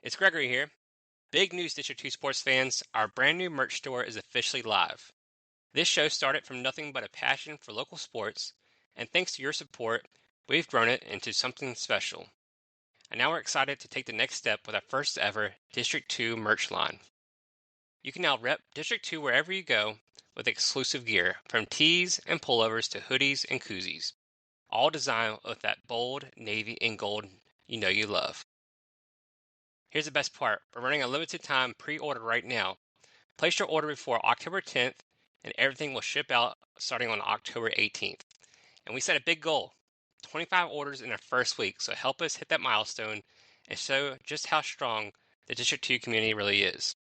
It's Gregory here. Big news, District 2 sports fans. Our brand new merch store is officially live. This show started from nothing but a passion for local sports, and thanks to your support, we've grown it into something special. And now we're excited to take the next step with our first ever District 2 merch line. You can now rep District 2 wherever you go with exclusive gear, from tees and pullovers to hoodies and koozies, all designed with that bold navy and gold you know you love. Here's the best part. We're running a limited time pre-order right now. Place your order before October 10th and everything will ship out starting on October 18th. And we set a big goal, 25 orders in our first week, so help us hit that milestone and show just how strong the District 2 community really is.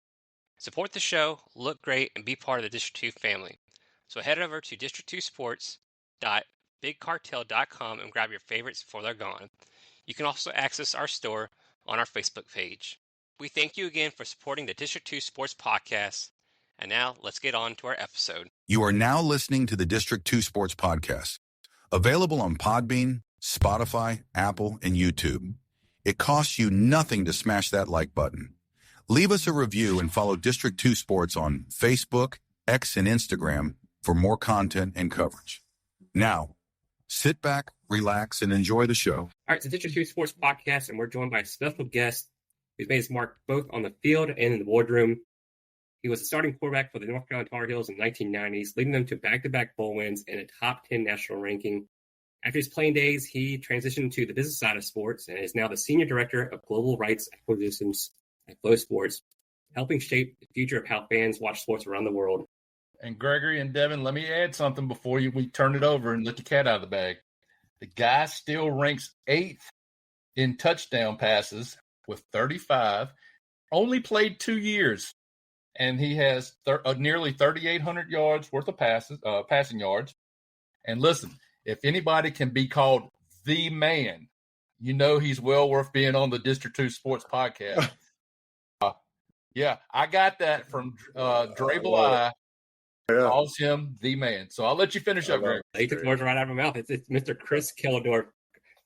Support the show, look great, and be part of the District 2 family. So head over to district2sports.bigcartel.com and grab your favorites before they're gone. You can also access our store on our Facebook page. We thank you again for supporting the District 2 Sports Podcast. And now let's get on to our episode. You are now listening to the District 2 Sports Podcast, available on Podbean, Spotify, Apple, and YouTube. It costs you nothing to smash that like button. Leave us a review and follow District 2 Sports on Facebook, X, and Instagram for more content and coverage. Now, sit back, relax, and enjoy the show. All right, so District 2 Sports Podcast, and we're joined by a special guest who's made his mark both on the field and in the boardroom. He was a starting quarterback for the North Carolina Tar Heels in the 1990s, leading them to back-to-back bowl wins and a top 10 national ranking. After his playing days, he transitioned to the business side of sports and is now the Senior Director of Global Rights Acquisitions at Flo Sports, helping shape the future of how fans watch sports around the world. And Gregory and Devin, let me add something before we turn it over and let the cat out of the bag. The guy still ranks 8th in touchdown passes with 35, only played 2 years, and he has nearly 3,800 yards worth of passing yards. And listen, if anybody can be called the man, you know he's well worth being on the District 2 Sports Podcast. Yeah, I got that from Dre Bly. Calls him the man. So I'll let you finish up, Greg. He took the words right out of my mouth. It's Mr. Chris Keldorf.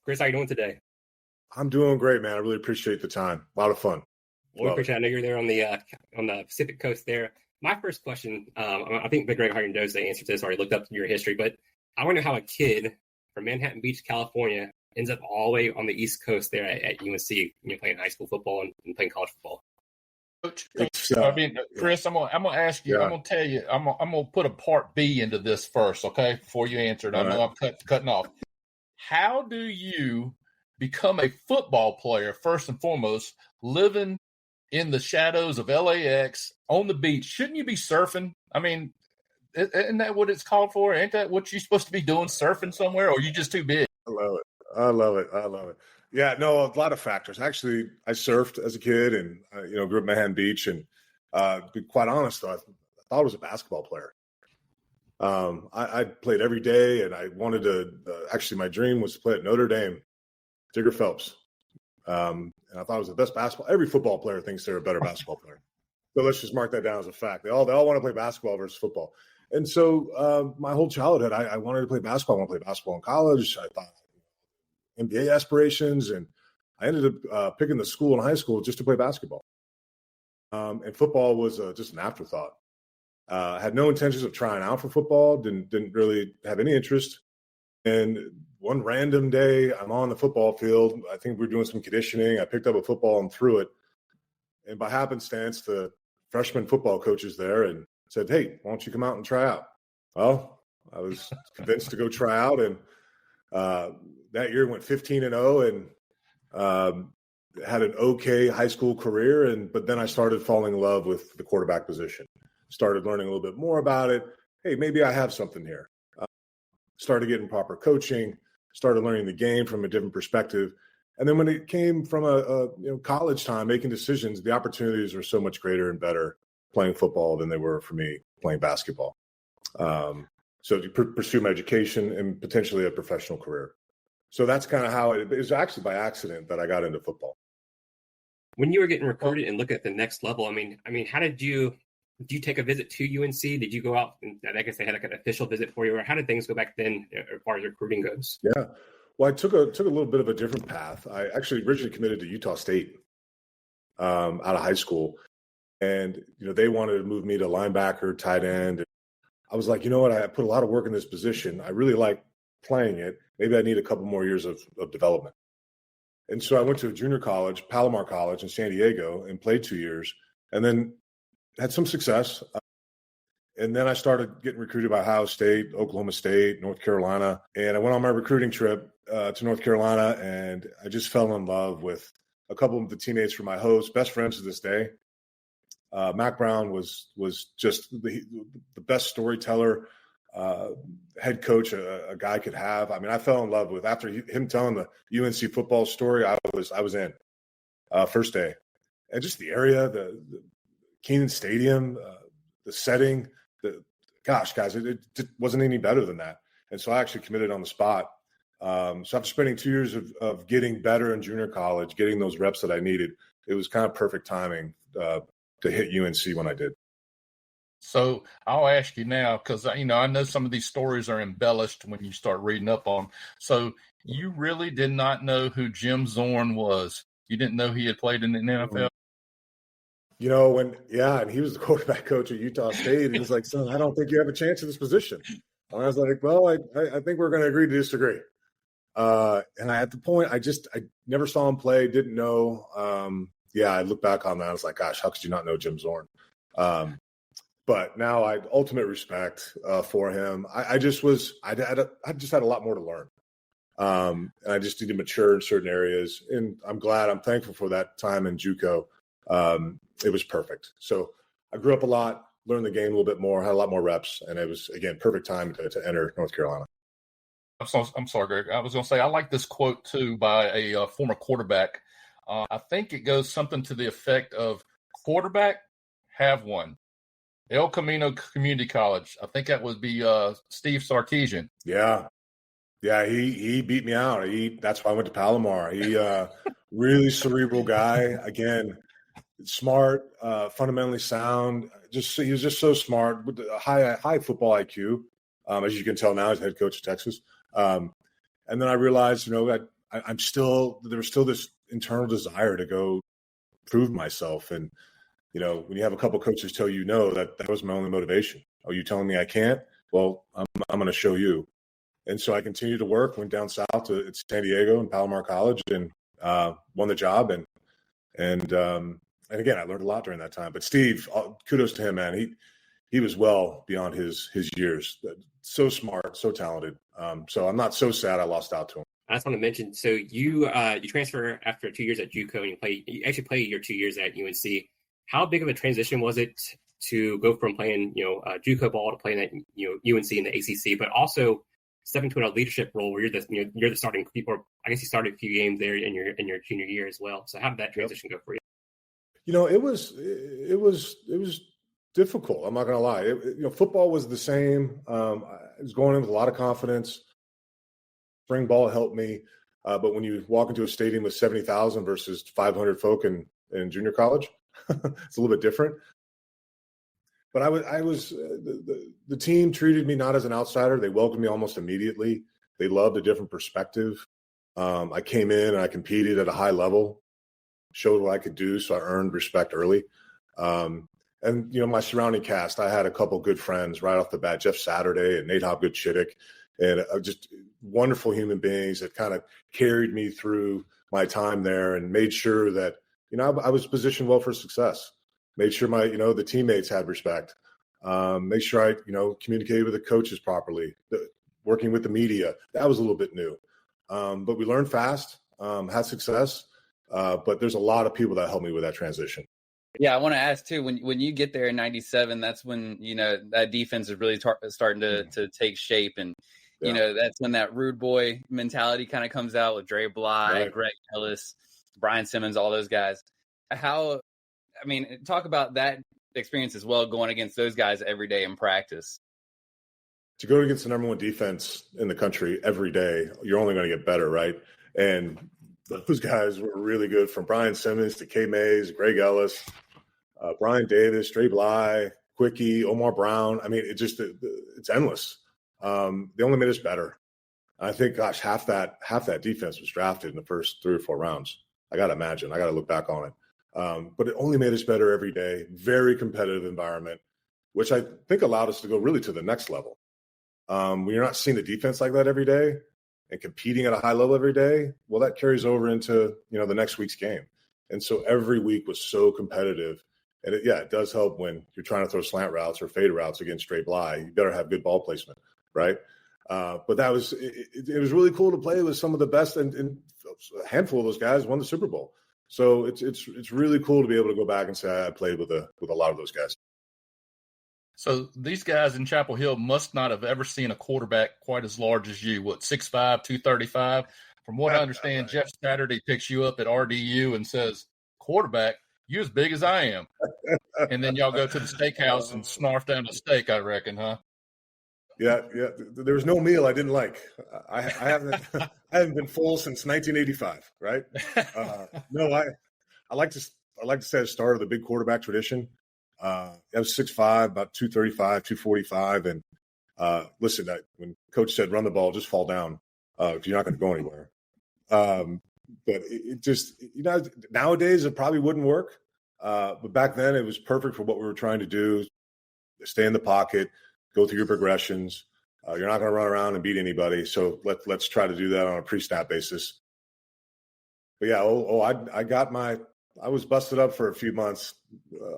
Chris, how you doing today? I'm doing great, man. I really appreciate the time. A lot of fun. Well, we appreciate it. I know you're there on the Pacific Coast there. My first question, I think Big Greg Harden knows the answer to this, already looked up your history, but I wonder how a kid from Manhattan Beach, California, ends up all the way on the East Coast there at UNC, playing high school football and playing college football. Chris, I'm gonna ask you. Yeah. I'm gonna tell you. I'm gonna put a part B into this first, okay? Before you answer it, I know I'm cutting off. How do you become a football player first and foremost, living in the shadows of LAX on the beach? Shouldn't you be surfing? I mean, isn't that what it's called for? Ain't that what you're supposed to be doing, surfing somewhere, or are you just too big? I love it. Yeah, no, a lot of factors. Actually, I surfed as a kid and, grew up in Manhattan Beach. And to be quite honest, though, I thought I was a basketball player. I played every day, and I wanted to actually, my dream was to play at Notre Dame, Digger Phelps. And I thought I was the best basketball. Every football player thinks they're a better basketball player. So let's just mark that down as a fact. They all want to play basketball versus football. And so my whole childhood, I wanted to play basketball. I wanted to play basketball in college. I thought NBA aspirations, and I ended up picking the school in high school just to play basketball. And football was just an afterthought. I had no intentions of trying out for football, didn't really have any interest. And one random day, I'm on the football field. I think we were doing some conditioning. I picked up a football and threw it. And by happenstance, the freshman football coach is there and said, "Hey, why don't you come out and try out?" Well, I was convinced to go try out, and that year went 15-0 and had an okay high school career. But then I started falling in love with the quarterback position. Started learning a little bit more about it. Hey, maybe I have something here. Started getting proper coaching. Started learning the game from a different perspective. And then when it came from a college time, making decisions, the opportunities were so much greater and better playing football than they were for me playing basketball. So to pursue my education and potentially a professional career. So that's kind of how it was actually by accident that I got into football. When you were getting recruited and look at the next level, I mean, how did you take a visit to UNC? Did you go out and I guess they had like an official visit for you, or how did things go back then as far as recruiting goes? Yeah. Well, I took a little bit of a different path. I actually originally committed to Utah State. out of high school. And, they wanted to move me to linebacker, tight end. I was like, you know what? I put a lot of work in this position. I really like playing it. Maybe I need a couple more years of development. And so I went to a junior college, Palomar College in San Diego, and played 2 years, and then had some success. And then I started getting recruited by Ohio State, Oklahoma State, North Carolina. And I went on my recruiting trip to North Carolina, and I just fell in love with a couple of the teammates from my host, best friends to this day. Mack Brown was just the best storyteller, head coach a guy could have. I mean, I fell in love with, after him telling the UNC football story, I was in first day. And just the area, the Keenan Stadium, the setting, gosh, guys, it wasn't any better than that. And so I actually committed on the spot. So after spending 2 years of getting better in junior college, getting those reps that I needed, it was kind of perfect timing to hit UNC when I did. So I'll ask you now, because I know some of these stories are embellished when you start reading up on them. So you really did not know who Jim Zorn was? You didn't know he had played in the NFL? And he was the quarterback coach at Utah State. And he's like, son, I don't think you have a chance in this position. And I was like, well, I think we're going to agree to disagree. And at the point, I never saw him play, didn't know. I look back on that. I was like, gosh, how could you not know Jim Zorn? But now I ultimate respect for him. I just had a lot more to learn. And I just need to mature in certain areas. And I'm thankful for that time in JUCO. It was perfect. So I grew up a lot, learned the game a little bit more, had a lot more reps, and it was, again, perfect time to enter North Carolina. I'm sorry, Greg. I was going to say, I like this quote too by a former quarterback. I think it goes something to the effect of, quarterback, have one. El Camino Community College. I think that would be Steve Sarkisian. Yeah. Yeah, he beat me out. That's why I went to Palomar. He really cerebral guy. Again, smart, fundamentally sound. He was just so smart with a high football IQ. As you can tell now, he's head coach of Texas. And then I realized, that there was still this internal desire to go prove myself. And, when you have a couple coaches tell you no, that was my only motivation. Oh, you telling me I can't? Well, I'm going to show you. And so I continued to work, went down south to San Diego and Palomar College, and won the job. And again, I learned a lot during that time. But Steve, kudos to him, man. He was well beyond his years. So smart, so talented. So I'm not so sad I lost out to him. I just want to mention, so you transfer after 2 years at JUCO, and you actually play your 2 years at UNC. How big of a transition was it to go from playing, JUCO ball to playing at UNC in the ACC, but also stepping into a leadership role where you're the starting people? I guess you started a few games there in your junior year as well. So how did that transition go for you? It was difficult. I'm not going to lie. Football was the same. I was going in with a lot of confidence. Spring ball helped me. But when you walk into a stadium with 70,000 versus 500 folk in junior college, it's a little bit different. But the team treated me not as an outsider. They welcomed me almost immediately. They loved a different perspective. I came in and I competed at a high level, showed what I could do. So I earned respect early. And my surrounding cast, I had a couple good friends right off the bat, Jeff Saturday and Nate Hopgood-Chittick, and just wonderful human beings that kind of carried me through my time there and made sure that, I was positioned well for success. Made sure the teammates had respect. Make sure I, communicated with the coaches properly. Working with the media, that was a little bit new. But we learned fast, had success. But there's a lot of people that helped me with that transition. Yeah, I want to ask too, when you get there in 97, that's when, that defense is really starting to take shape. And, that's when that rude boy mentality kind of comes out with Dre Bly, right. Greg Ellis, Brian Simmons, all those guys. Talk about that experience as well, going against those guys every day in practice. To go against the number one defense in the country every day, you're only going to get better, right? And those guys were really good, from Brian Simmons to K. Mays, Greg Ellis, Brian Davis, Dre Bly, Quickie, Omar Brown. It's endless. They only made us better. I think, gosh, half that defense was drafted in the first 3 or 4 rounds. I got to imagine. I got to look back on it. But it only made us better every day. Very competitive environment, which I think allowed us to go really to the next level. When you're not seeing the defense like that every day and competing at a high level every day, well, that carries over into, the next week's game. And so every week was so competitive. And it does help when you're trying to throw slant routes or fade routes against straight bly. You better have good ball placement, right? But that was it was really cool to play with some of the best, and a handful of those guys won the Super Bowl. So it's really cool to be able to go back and say I played with a lot of those guys. So these guys in Chapel Hill must not have ever seen a quarterback quite as large as you. What, 6'5", 235? From what I understand, Jeff Saturday picks you up at RDU and says, "Quarterback, you as big as I am." And then y'all go to the steakhouse and snarf down a steak, I reckon, huh? Yeah. There was no meal I didn't like. I haven't been full since 1985, right? No, I like to say I started the big quarterback tradition. I was 6'5", about 235, 245, and listen, when Coach said run the ball, just fall down because you're not going to go anywhere. But it just nowadays it probably wouldn't work. But back then it was perfect for what we were trying to do: stay in the pocket, go through your progressions. You're not going to run around and beat anybody. So let's try to do that on a pre-snap basis. But yeah, I was busted up for a few months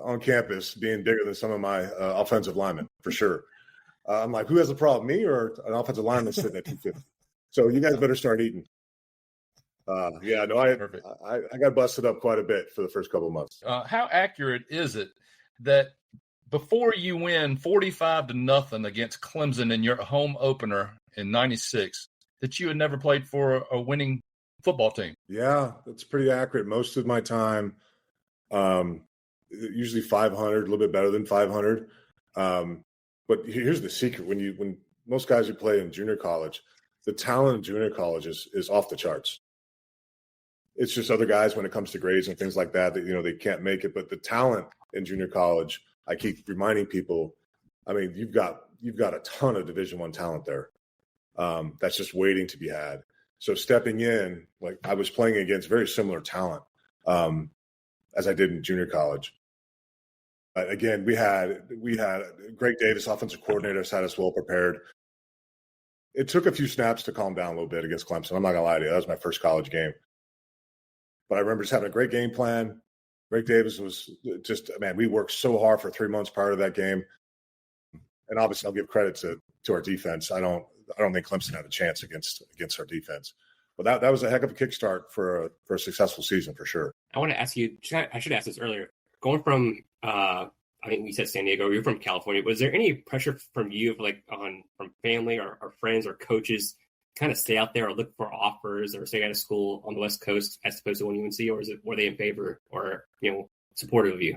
on campus, being bigger than some of my offensive linemen, for sure. I'm like, who has a problem, me or an offensive lineman sitting at 250? So you guys better start eating. I got busted up quite a bit for the first couple of months. How accurate is it that before you win 45-0 against Clemson in your home opener in '96, that you had never played for a winning football team? Yeah, that's pretty accurate. Most of my time, usually 500, a little bit better than 500. But here's the secret: when most guys who play in junior college, the talent in junior college is off the charts. It's just other guys when it comes to grades and things like that they can't make it. But the talent in junior college, I keep reminding people, I mean, you've got a ton of Division I talent there. That's just waiting to be had. So stepping in, like I was playing against very similar talent as I did in junior college. Again, we had Greg Davis, offensive coordinator, had us well prepared. It took a few snaps to calm down a little bit against Clemson. I'm not gonna lie to you, that was my first college game. But I remember just having a great game plan. Greg Davis was just, man, we worked so hard for 3 months prior to that game. And obviously I'll give credit to our defense. I don't think Clemson had a chance against our defense. But that was a heck of a kickstart for a successful season for sure. I want to ask you, I should ask this earlier. Going from, I think we said San Diego, you're from California. Was there any pressure from you, from family or friends or coaches, kind of stay out there or look for offers or stay out of school on the West Coast as opposed to UNC, or were they in favor or supportive of you?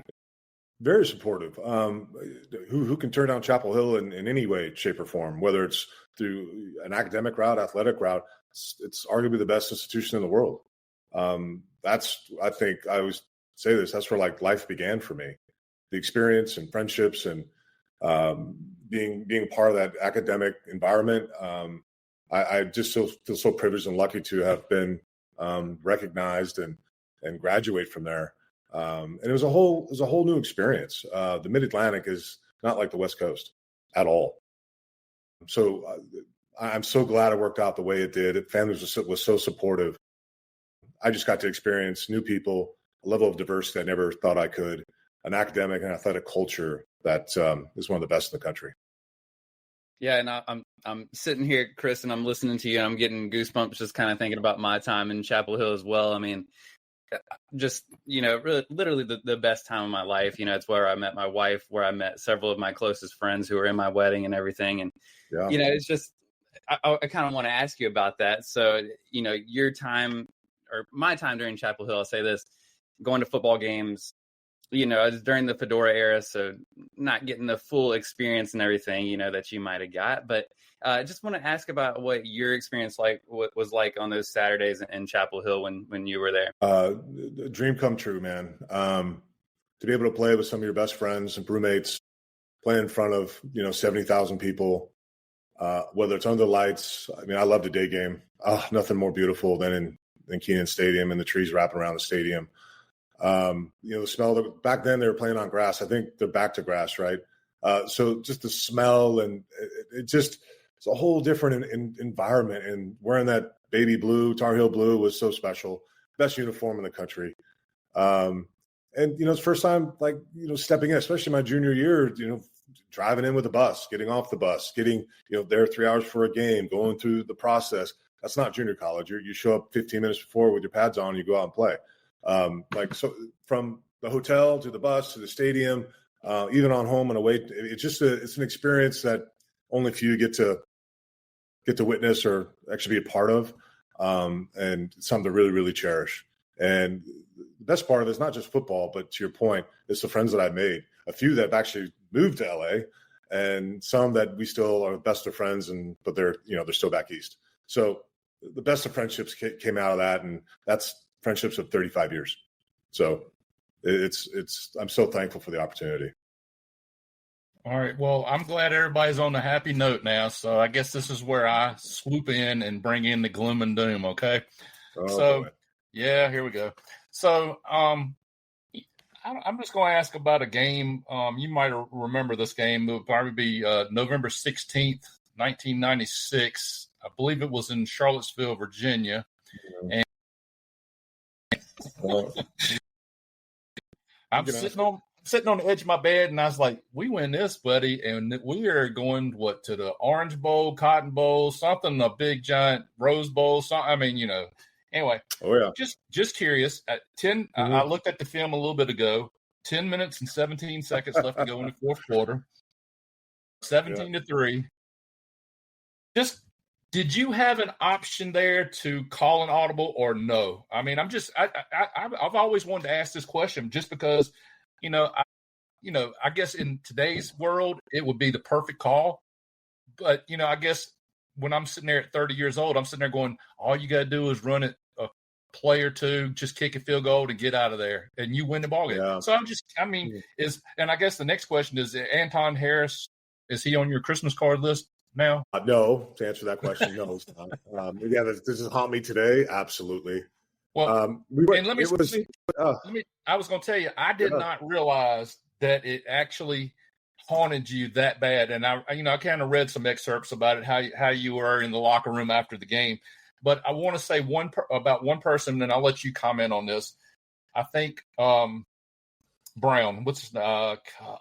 Very supportive. Who can turn down Chapel Hill in any way, shape, or form, whether it's through an academic route, athletic route? It's arguably the best institution in the world. I think I always say this, that's where life began for me. The experience and friendships and being a part of that academic environment. I just feel so privileged and lucky to have been recognized and graduate from there. And it was a whole new experience. The Mid-Atlantic is not like the West Coast at all. So I'm so glad it worked out the way it did. Family was so supportive. I just got to experience new people, a level of diversity I never thought I could, an academic and athletic culture that is one of the best in the country. Yeah, and I'm sitting here, Chris, and I'm listening to you, and I'm getting goosebumps just kind of thinking about my time in Chapel Hill as well. I mean, just, really, literally the best time of my life. It's where I met my wife, where I met several of my closest friends who were in my wedding and everything. And, it's just, I kind of want to ask you about that. So, your time or my time during Chapel Hill, I'll say this, going to football games, it was during the Fedora era, so not getting the full experience and everything, that you might have got. But I just want to ask about what your experience was like on those Saturdays in Chapel Hill when you were there. Dream come true, man. To be able to play with some of your best friends and roommates, play in front of 70,000 people, whether it's under the lights. I mean, I love the day game. Nothing more beautiful than Kenan Stadium and the trees wrapping around the stadium. The smell back then they were playing on grass. I think they're back to grass, right? So just the smell and it's a whole different environment. And wearing that baby blue, Tar Heel blue was so special. Best uniform in the country. And it's the first time stepping in, especially my junior year, driving in with the bus, getting off the bus, getting, there 3 hours for a game, going through the process. That's not junior college. You show up 15 minutes before with your pads on, and you go out and play. So from the hotel to the bus to the stadium, even on home and away, it's an experience that only few get to witness or actually be a part of. And it's something to really, really cherish. And the best part of it is not just football, but to your point, it's the friends that I've made. A few that have actually moved to LA, and some that we still are best of friends, but they're still back east. So the best of friendships came out of that, and that's friendships of 35 years. So I'm so thankful for the opportunity. All right. Well, I'm glad everybody's on a happy note now. So I guess this is where I swoop in and bring in the gloom and doom. Okay. Boy. Yeah, here we go. So I'm just going to ask about a game. You might remember this game. It would probably be November 16th, 1996. I believe it was in Charlottesville, Virginia. And I'm sitting on the edge of my bed, and I was like, we win this, buddy. And we are going, to the Orange Bowl, Cotton Bowl, something, a big, giant Rose Bowl. Anyway. Oh, yeah. Just curious. At 10, I looked at the film a little bit ago. 10 minutes and 17 seconds left to go in the fourth quarter. 17-3. Just, did you have an option there to call an audible or no? I mean, I've always wanted to ask this question just because, I guess in today's world, it would be the perfect call. But, I guess when I'm sitting there at 30 years old, I'm sitting there going, all you got to do is run it a play or two, just kick a field goal to get out of there, and you win the ball game. Yeah. So and I guess the next question is, Anton Harris, is he on your Christmas card list now? No, to answer that question, no. This is haunt me today. Absolutely. Well, I was going to tell you, I did not realize that it actually haunted you that bad. And I kind of read some excerpts about it, how you were in the locker room after the game. But I want to say about one person, and I'll let you comment on this. I think Brown,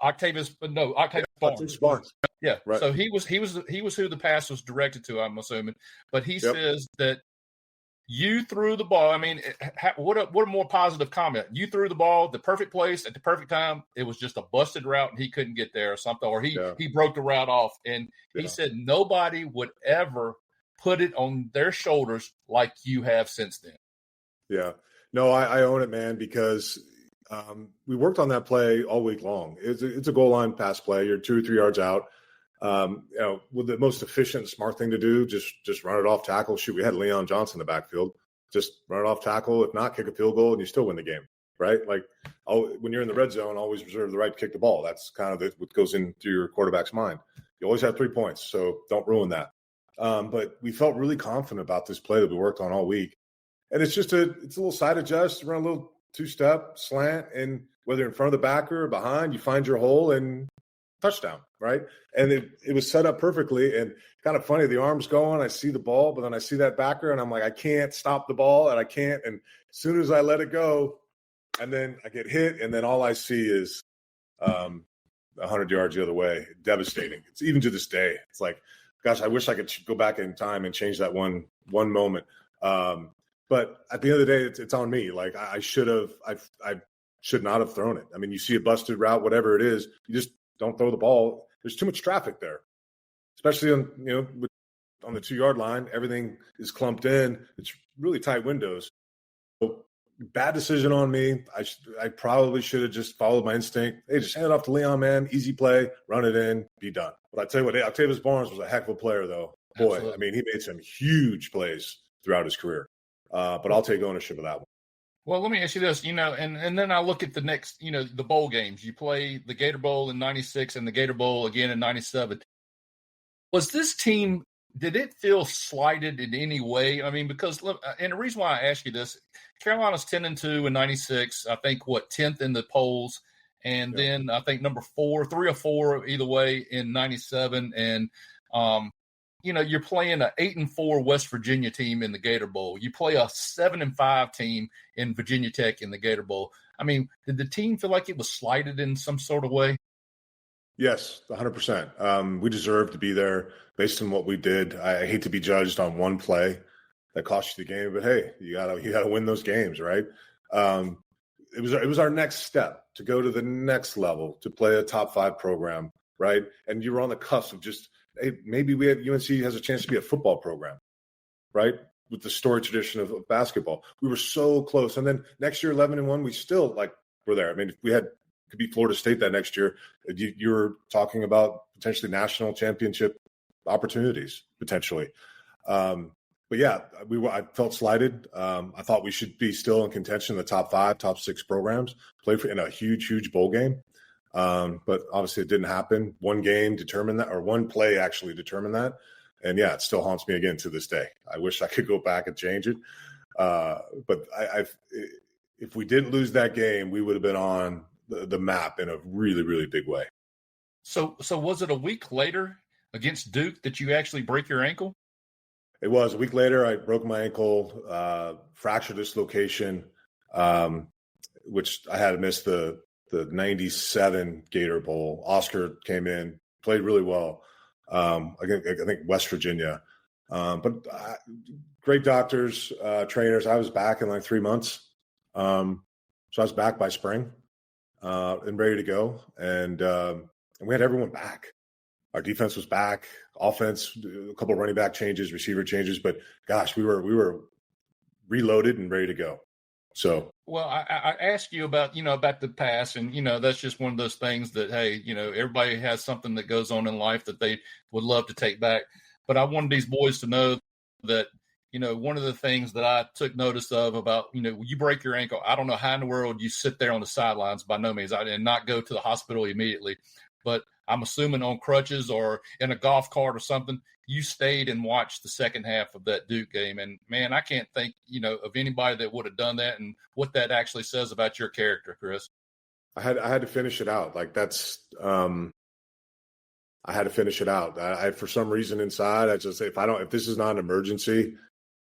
Octavius Barnes. Yeah. Right. So he was who the pass was directed to, I'm assuming. But he says that you threw the ball. I mean, what a more positive comment. You threw the ball the perfect place at the perfect time. It was just a busted route and he couldn't get there or something, or he broke the route off. And he said nobody would ever put it on their shoulders like you have since then. Yeah. No, I own it, man, because we worked on that play all week long. It's a goal line pass play. You're 2 or 3 yards out. With the most efficient, smart thing to do, just run it off tackle. Shoot, we had Leon Johnson in the backfield. Just run it off tackle. If not, kick a field goal, and you still win the game, right? Like, when you're in the red zone, always reserve the right to kick the ball. That's kind of what goes into your quarterback's mind. You always have 3 points, so don't ruin that. But we felt really confident about this play that we worked on all week. And it's a little side adjust, run a little 2-step slant, and whether in front of the backer or behind, you find your hole and touchdown, right? And it was set up perfectly, and kind of funny, the arm's going, I see the ball, but then I see that backer, and I'm like, I can't stop the ball, and I can't. And as soon as I let it go, and then I get hit, and then all I see is 100 yards the other way. Devastating. It's even to this day. It's like, gosh, I wish I could go back in time and change that one moment. But at the end of the day, it's on me. Like, I should not have thrown it. I mean, you see a busted route, whatever it is, you just don't throw the ball. There's too much traffic there, especially on the 2-yard line. Everything is clumped in. It's really tight windows. So, bad decision on me. I probably should have just followed my instinct. Hey, just hand it off to Leon, man. Easy play, run it in, be done. But I tell you what, Octavius Barnes was a heck of a player, though. Boy, absolutely. I mean, he made some huge plays throughout his career. But I'll take ownership of that one. Well, let me ask you this, and then I look at the next, the bowl games. You play the Gator Bowl in 96 and the Gator Bowl again in 97. Was this team did it feel slighted in any way? I mean, because look, and the reason why I ask you this, Carolina's 10-2 in '96. I think 10th in the polls, and then I think number 3 or 4 either way in '97. And you're playing an 8-4 West Virginia team in the Gator Bowl. You play a 7-5 team in Virginia Tech in the Gator Bowl. I mean, did the team feel like it was slighted in some sort of way? Yes, 100%. We deserve to be there based on what we did. I hate to be judged on one play that cost you the game, but hey, you gotta win those games, right? It was our next step to go to the next level, to play a top 5 program, right? And you were on the cusp of just, hey, maybe UNC has a chance to be a football program, right? With the storied tradition of basketball, we were so close. And then next year, 11-1, we still were there. I mean, if we could beat Florida State that next year, you were talking about potentially national championship opportunities potentially. But yeah, I felt slighted. I thought we should be still in contention in the top 5, top 6 programs, play in a huge bowl game. But obviously it didn't happen. One game determined that, or one play actually determined that. And yeah, it still haunts me again to this day. I wish I could go back and change it. But if we didn't lose that game, we would have been on the map in a really, really big way. So was it a week later against Duke that you actually break your ankle? It was a week later. I broke my ankle, fractured dislocation, which I had to miss the 97 Gator Bowl. Oscar came in, played really well. I think West Virginia, but great doctors, trainers. I was back in 3 months. So I was back by spring and ready to go. And we had everyone back. Our defense was back, offense, a couple of running back changes, receiver changes, but gosh, we were reloaded and ready to go. So, well, I asked you about the past, and that's just one of those things that, hey, everybody has something that goes on in life that they would love to take back. But I wanted these boys to know that, one of the things that I took notice of about, you break your ankle, I don't know how in the world you sit there on the sidelines, by no means, and not go to the hospital immediately. But I'm assuming on crutches or in a golf cart or something, you stayed and watched the second half of that Duke game. And, man, I can't think, of anybody that would have done that and what that actually says about your character, Chris. I had to finish it out. I had to finish it out. I for some reason inside, I just say, if this is not an emergency,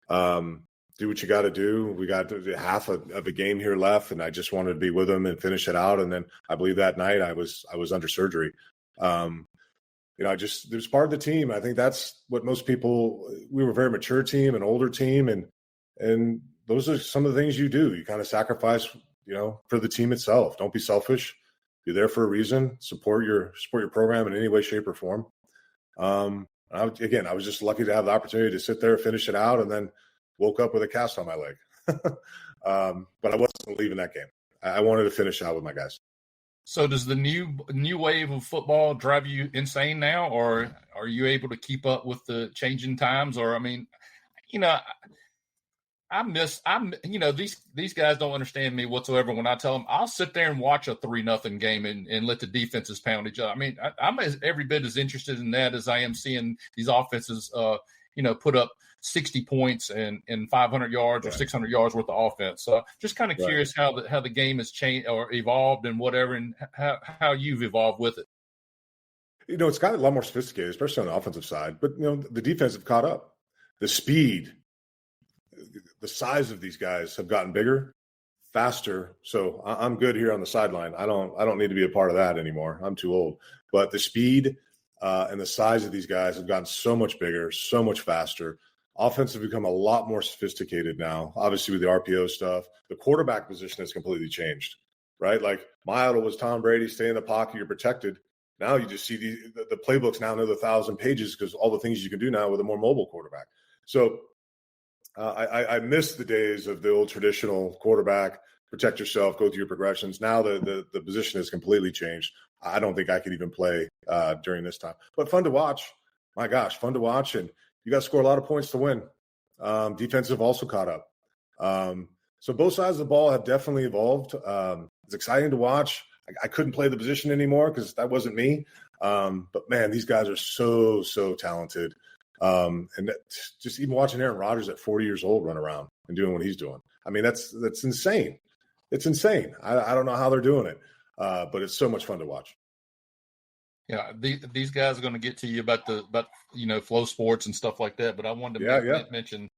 do what you got to do. We got half of a game here left, and I just wanted to be with them and finish it out. And then I believe that night I was under surgery. It was part of the team. I think that's what most people. We were a very mature team, an older team, and those are some of the things you do. You kind of sacrifice, for the team itself. Don't be selfish. You're there for a reason. Support your program in any way, shape, or form. I was just lucky to have the opportunity to sit there, finish it out, and then woke up with a cast on my leg. But I wasn't leaving that game. I wanted to finish out with my guys. So does the new wave of football drive you insane now, or are you able to keep up with the changing times? Or, I mean, these guys don't understand me whatsoever when I tell them I'll sit there and watch a 3-0 game and let the defenses pound each other. I mean, I'm every bit as interested in that as I am seeing these offenses, put up 60 points and 500 yards or 600 yards worth of offense. So just kind of curious how the game has changed or evolved and whatever, and how you've evolved with it. It's gotten a lot more sophisticated, especially on the offensive side. But, the defense have caught up. The speed, the size of these guys have gotten bigger, faster. So I'm good here on the sideline. I don't need to be a part of that anymore. I'm too old. But the speed and the size of these guys have gotten so much bigger, so much faster. Offense have become a lot more sophisticated now, obviously with the RPO stuff. The quarterback position has completely changed, right? Like my idol was Tom Brady, stay in the pocket, you're protected. Now you just see the playbooks now another 1,000 pages because all the things you can do now with a more mobile quarterback. So I miss the days of the old traditional quarterback, protect yourself, go through your progressions. Now the position has completely changed. I don't think I could even play during this time. But fun to watch. My gosh, fun to watch. And you got to score a lot of points to win. Defensive also caught up. So both sides of the ball have definitely evolved. It's exciting to watch. I couldn't play the position anymore because that wasn't me. But, man, these guys are so, so talented. And just even watching Aaron Rodgers at 40 years old run around and doing what he's doing. I mean, that's insane. It's insane. I don't know how they're doing it, but it's so much fun to watch. Yeah, these guys are going to get to you about Flo Sports and stuff like that. But I wanted to mention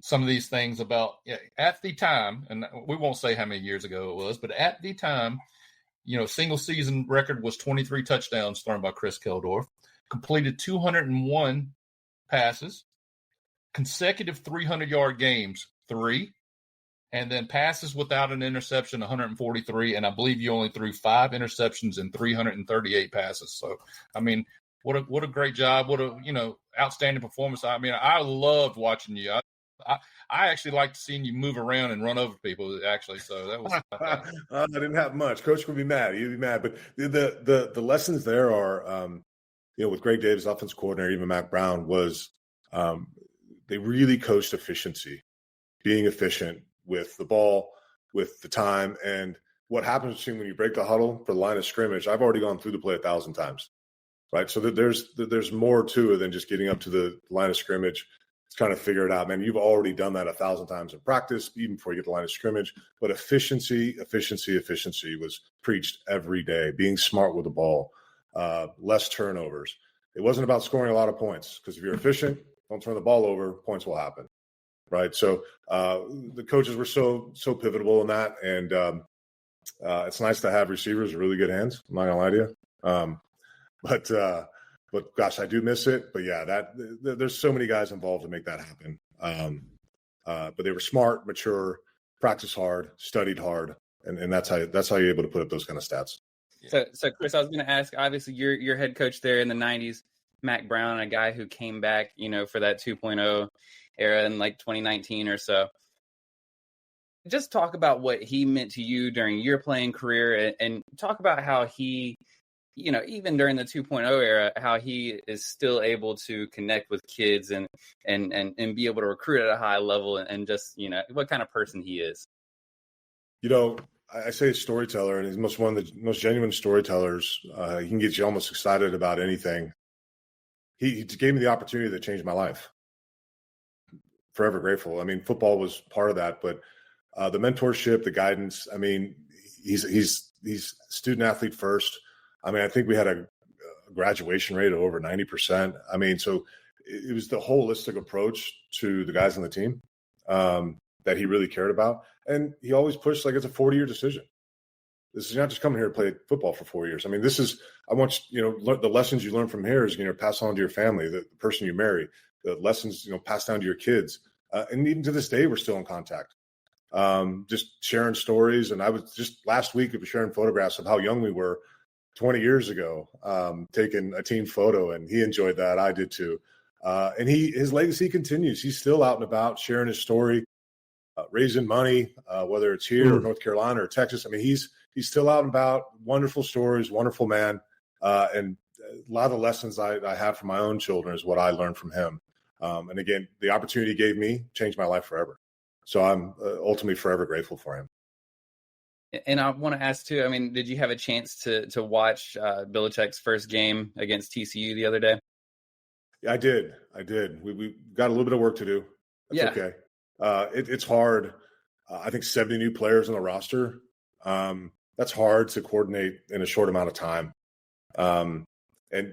some of these things about at the time, and we won't say how many years ago it was, but at the time, single season record was 23 touchdowns thrown by Chris Keldorf, completed 201 passes, consecutive 300-yard games, 3, and then passes without an interception, 143. And I believe you only threw 5 interceptions and 338 passes. So, I mean, what a great job. What a, outstanding performance. I mean, I loved watching you. I actually liked seeing you move around and run over people, actually. So that was I didn't have much. Coach would be mad. He'd be mad. But the lessons there are, with Greg Davis, offensive coordinator, even Mack Brown, was they really coached efficiency, being efficient with the ball, with the time. And what happens when you break the huddle for the line of scrimmage, I've already gone through the play 1,000 times, right? So there's more to it than just getting up to the line of scrimmage. It's kind of figure it out, man. You've already done that 1,000 times in practice, even before you get the line of scrimmage. But efficiency was preached every day, being smart with the ball, less turnovers. It wasn't about scoring a lot of points, because if you're efficient, don't turn the ball over, points will happen. Right. So the coaches were so pivotal in that. And it's nice to have receivers with really good hands. I'm not going to lie to you. But gosh, I do miss it. But yeah, there's so many guys involved to make that happen. But they were smart, mature, practiced hard, studied hard. And that's how you're able to put up those kind of stats. So Chris, I was going to ask, obviously your head coach there in the 90s, Mack Brown, a guy who came back, for that 2.0 era in like 2019 or so. Just talk about what he meant to you during your playing career, and talk about how he, even during the 2.0 era, how he is still able to connect with kids and be able to recruit at a high level, and just, what kind of person he is. I say a storyteller, and he's one of the most genuine storytellers. He can get you almost excited about anything. He gave me the opportunity that changed my life. Forever grateful. I mean, football was part of that, but the mentorship, the guidance. I mean, he's student athlete first. I mean, I think we had a graduation rate of over 90%. I mean, so it was the holistic approach to the guys on the team that he really cared about, and he always pushed like it's a 40-year decision. This is not just coming here to play football for 4 years. I mean, I want the lessons you learn from here is pass on to your family, the person you marry. The lessons, passed down to your kids. And even to this day, we're still in contact. Just sharing stories. And I was just last week, sharing photographs of how young we were 20 years ago, taking a team photo, and he enjoyed that. I did too. And his legacy continues. He's still out and about sharing his story, raising money, whether it's here or North Carolina or Texas. I mean, he's still out and about. Wonderful stories, wonderful man. And a lot of the lessons I have from my own children is what I learned from him. And again, the opportunity he gave me changed my life forever. So I'm ultimately forever grateful for him. And I want to ask too, I mean, did you have a chance to watch Belichick's first game against TCU the other day? Yeah, I did. We got a little bit of work to do. That's okay. It's hard. I think 70 new players on the roster. That's hard to coordinate in a short amount of time. And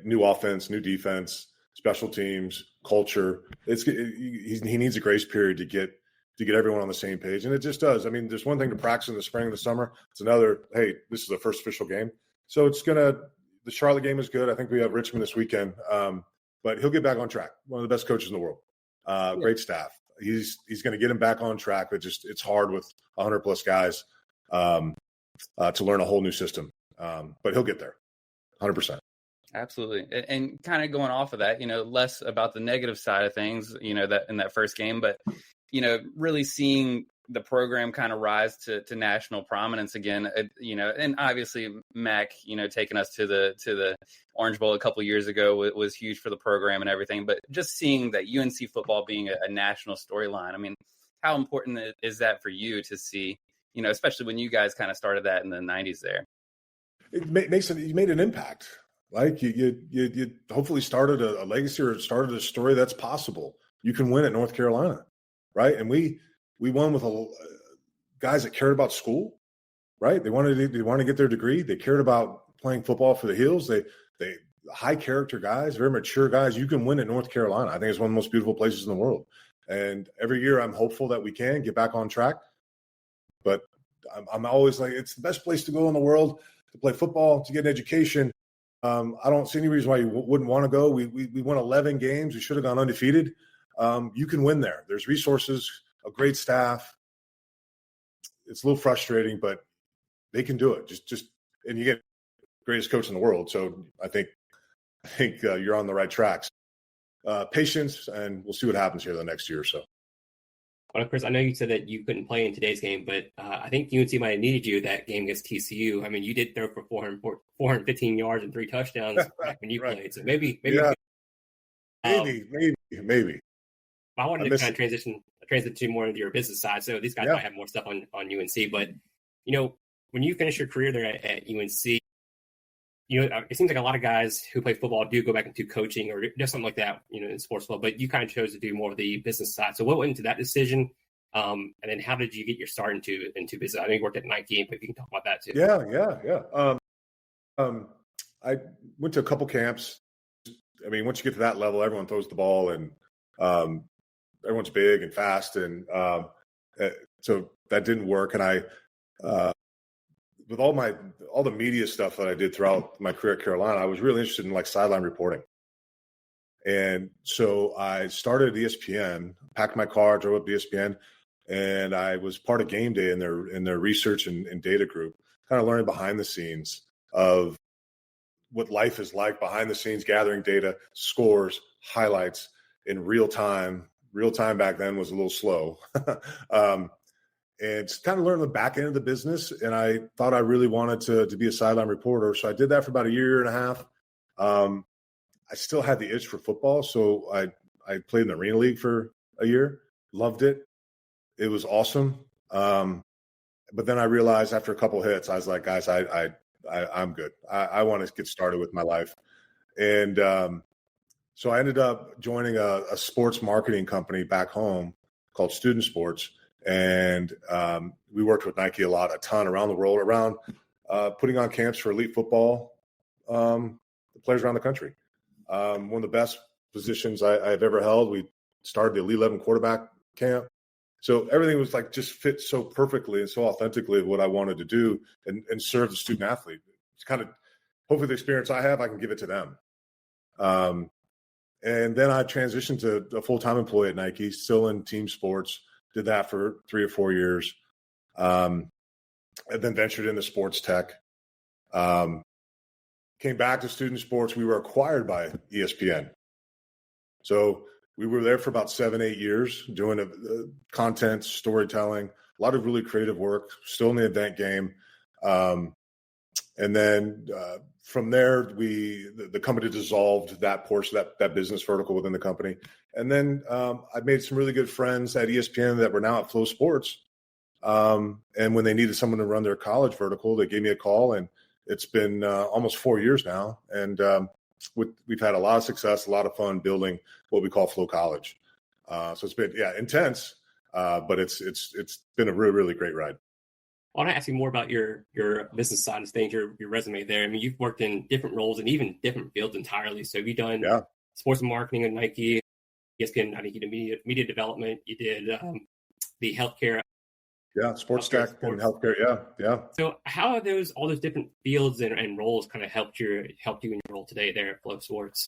new offense, new defense, special teams, culture. He needs a grace period to get everyone on the same page, and it just does. I mean, there's one thing to practice in the spring and the summer. It's another. Hey, this is the first official game, so the Charlotte game is good. I think we have Richmond this weekend, but he'll get back on track. One of the best coaches in the world. Great staff. He's going to get him back on track. But it's hard with 100+ guys to learn a whole new system, but he'll get there, 100%. Absolutely. And kind of going off of that, less about the negative side of things, that in that first game, but, really seeing the program kind of rise to national prominence again, and obviously Mack, taking us to the Orange Bowl a couple years ago was huge for the program and everything, but just seeing that UNC football being a national storyline. I mean, how important is that for you to see, especially when you guys kind of started that in the 90s there? It makes it. You made an impact. Like you hopefully started a legacy or started a story that's possible. You can win at North Carolina, right? And we won with guys that cared about school, right? They wanted to get their degree. They cared about playing football for the Heels. They high character guys, very mature guys. You can win at North Carolina. I think it's one of the most beautiful places in the world. And every year I'm hopeful that we can get back on track. But I'm always like, it's the best place to go in the world to play football, to get an education. I don't see any reason why you wouldn't want to go. We won 11 games. We should have gone undefeated. You can win there. There's resources, a great staff. It's a little frustrating, but they can do it. And you get the greatest coach in the world. So I think you're on the right tracks. Patience, and we'll see what happens here the next year or so. Well, Chris, I know you said that you couldn't play in today's game, but I think UNC might have needed you that game against TCU. I mean, you did throw for 415 yards and 3 touchdowns back when you right. played. So maybe, yeah. Maybe. I wanted to kind of transition more into your business side. So these guys might have more stuff on UNC, but when you finish your career there at UNC, it seems like a lot of guys who play football do go back into coaching or do something like that, in sports club, but you kind of chose to do more of the business side. So what went into that decision? And then how did you get your start into business? I know you worked at Nike, but you can talk about that too. Yeah. I went to a couple camps. I mean, once you get to that level, everyone throws the ball and everyone's big and fast. And so that didn't work. And I, with all the media stuff that I did throughout my career at Carolina, I was really interested in like sideline reporting. And so I started at ESPN, packed my car, drove up to ESPN, and I was part of Game Day in their research and data group, kind of learning behind the scenes of what life is like behind the scenes, gathering data, scores, highlights in real time. Real time back then was a little slow. And kind of learn the back end of the business. And I thought I really wanted to be a sideline reporter. So I did that for about a year and a half. I still had the itch for football. So I played in the Arena League for a year, loved it. It was awesome. But then I realized after a couple hits, I was like, guys, I'm good. I want to get started with my life. And so I ended up joining a sports marketing company back home called Student Sports. And we worked with Nike a ton around the world, around putting on camps for elite football players around the country. One of the best positions I've ever held. We started the Elite 11 quarterback camp. So everything was like just fit so perfectly and so authentically of what I wanted to do and serve the student athlete. It's kind of hopefully the experience I have, I can give it to them. And then I transitioned to a full-time employee at Nike, still in team sports. Did that for 3 or 4 years, and then ventured into sports tech. Came back to student sports. We were acquired by ESPN. So we were there for about 7-8 years doing content, storytelling, a lot of really creative work, still in the event game. And then from there, the company dissolved that portion, that business vertical within the company. And then I made some really good friends at ESPN that were now at Flo Sports. And when they needed someone to run their college vertical, they gave me a call. And it's been almost 4 years now. And we've had a lot of success, a lot of fun building what we call Flo College. So it's been, intense, but it's been a really, really great ride. I want to ask you more about your business side of things, your resume there. I mean, you've worked in different roles and even different fields entirely. So you've done sports marketing at Nike, ESPN, I think you did media development. You did the healthcare. Yeah, sports tech and healthcare. Yeah. So how are all those different fields and roles kind of helped you in your role today there at Flo Sports?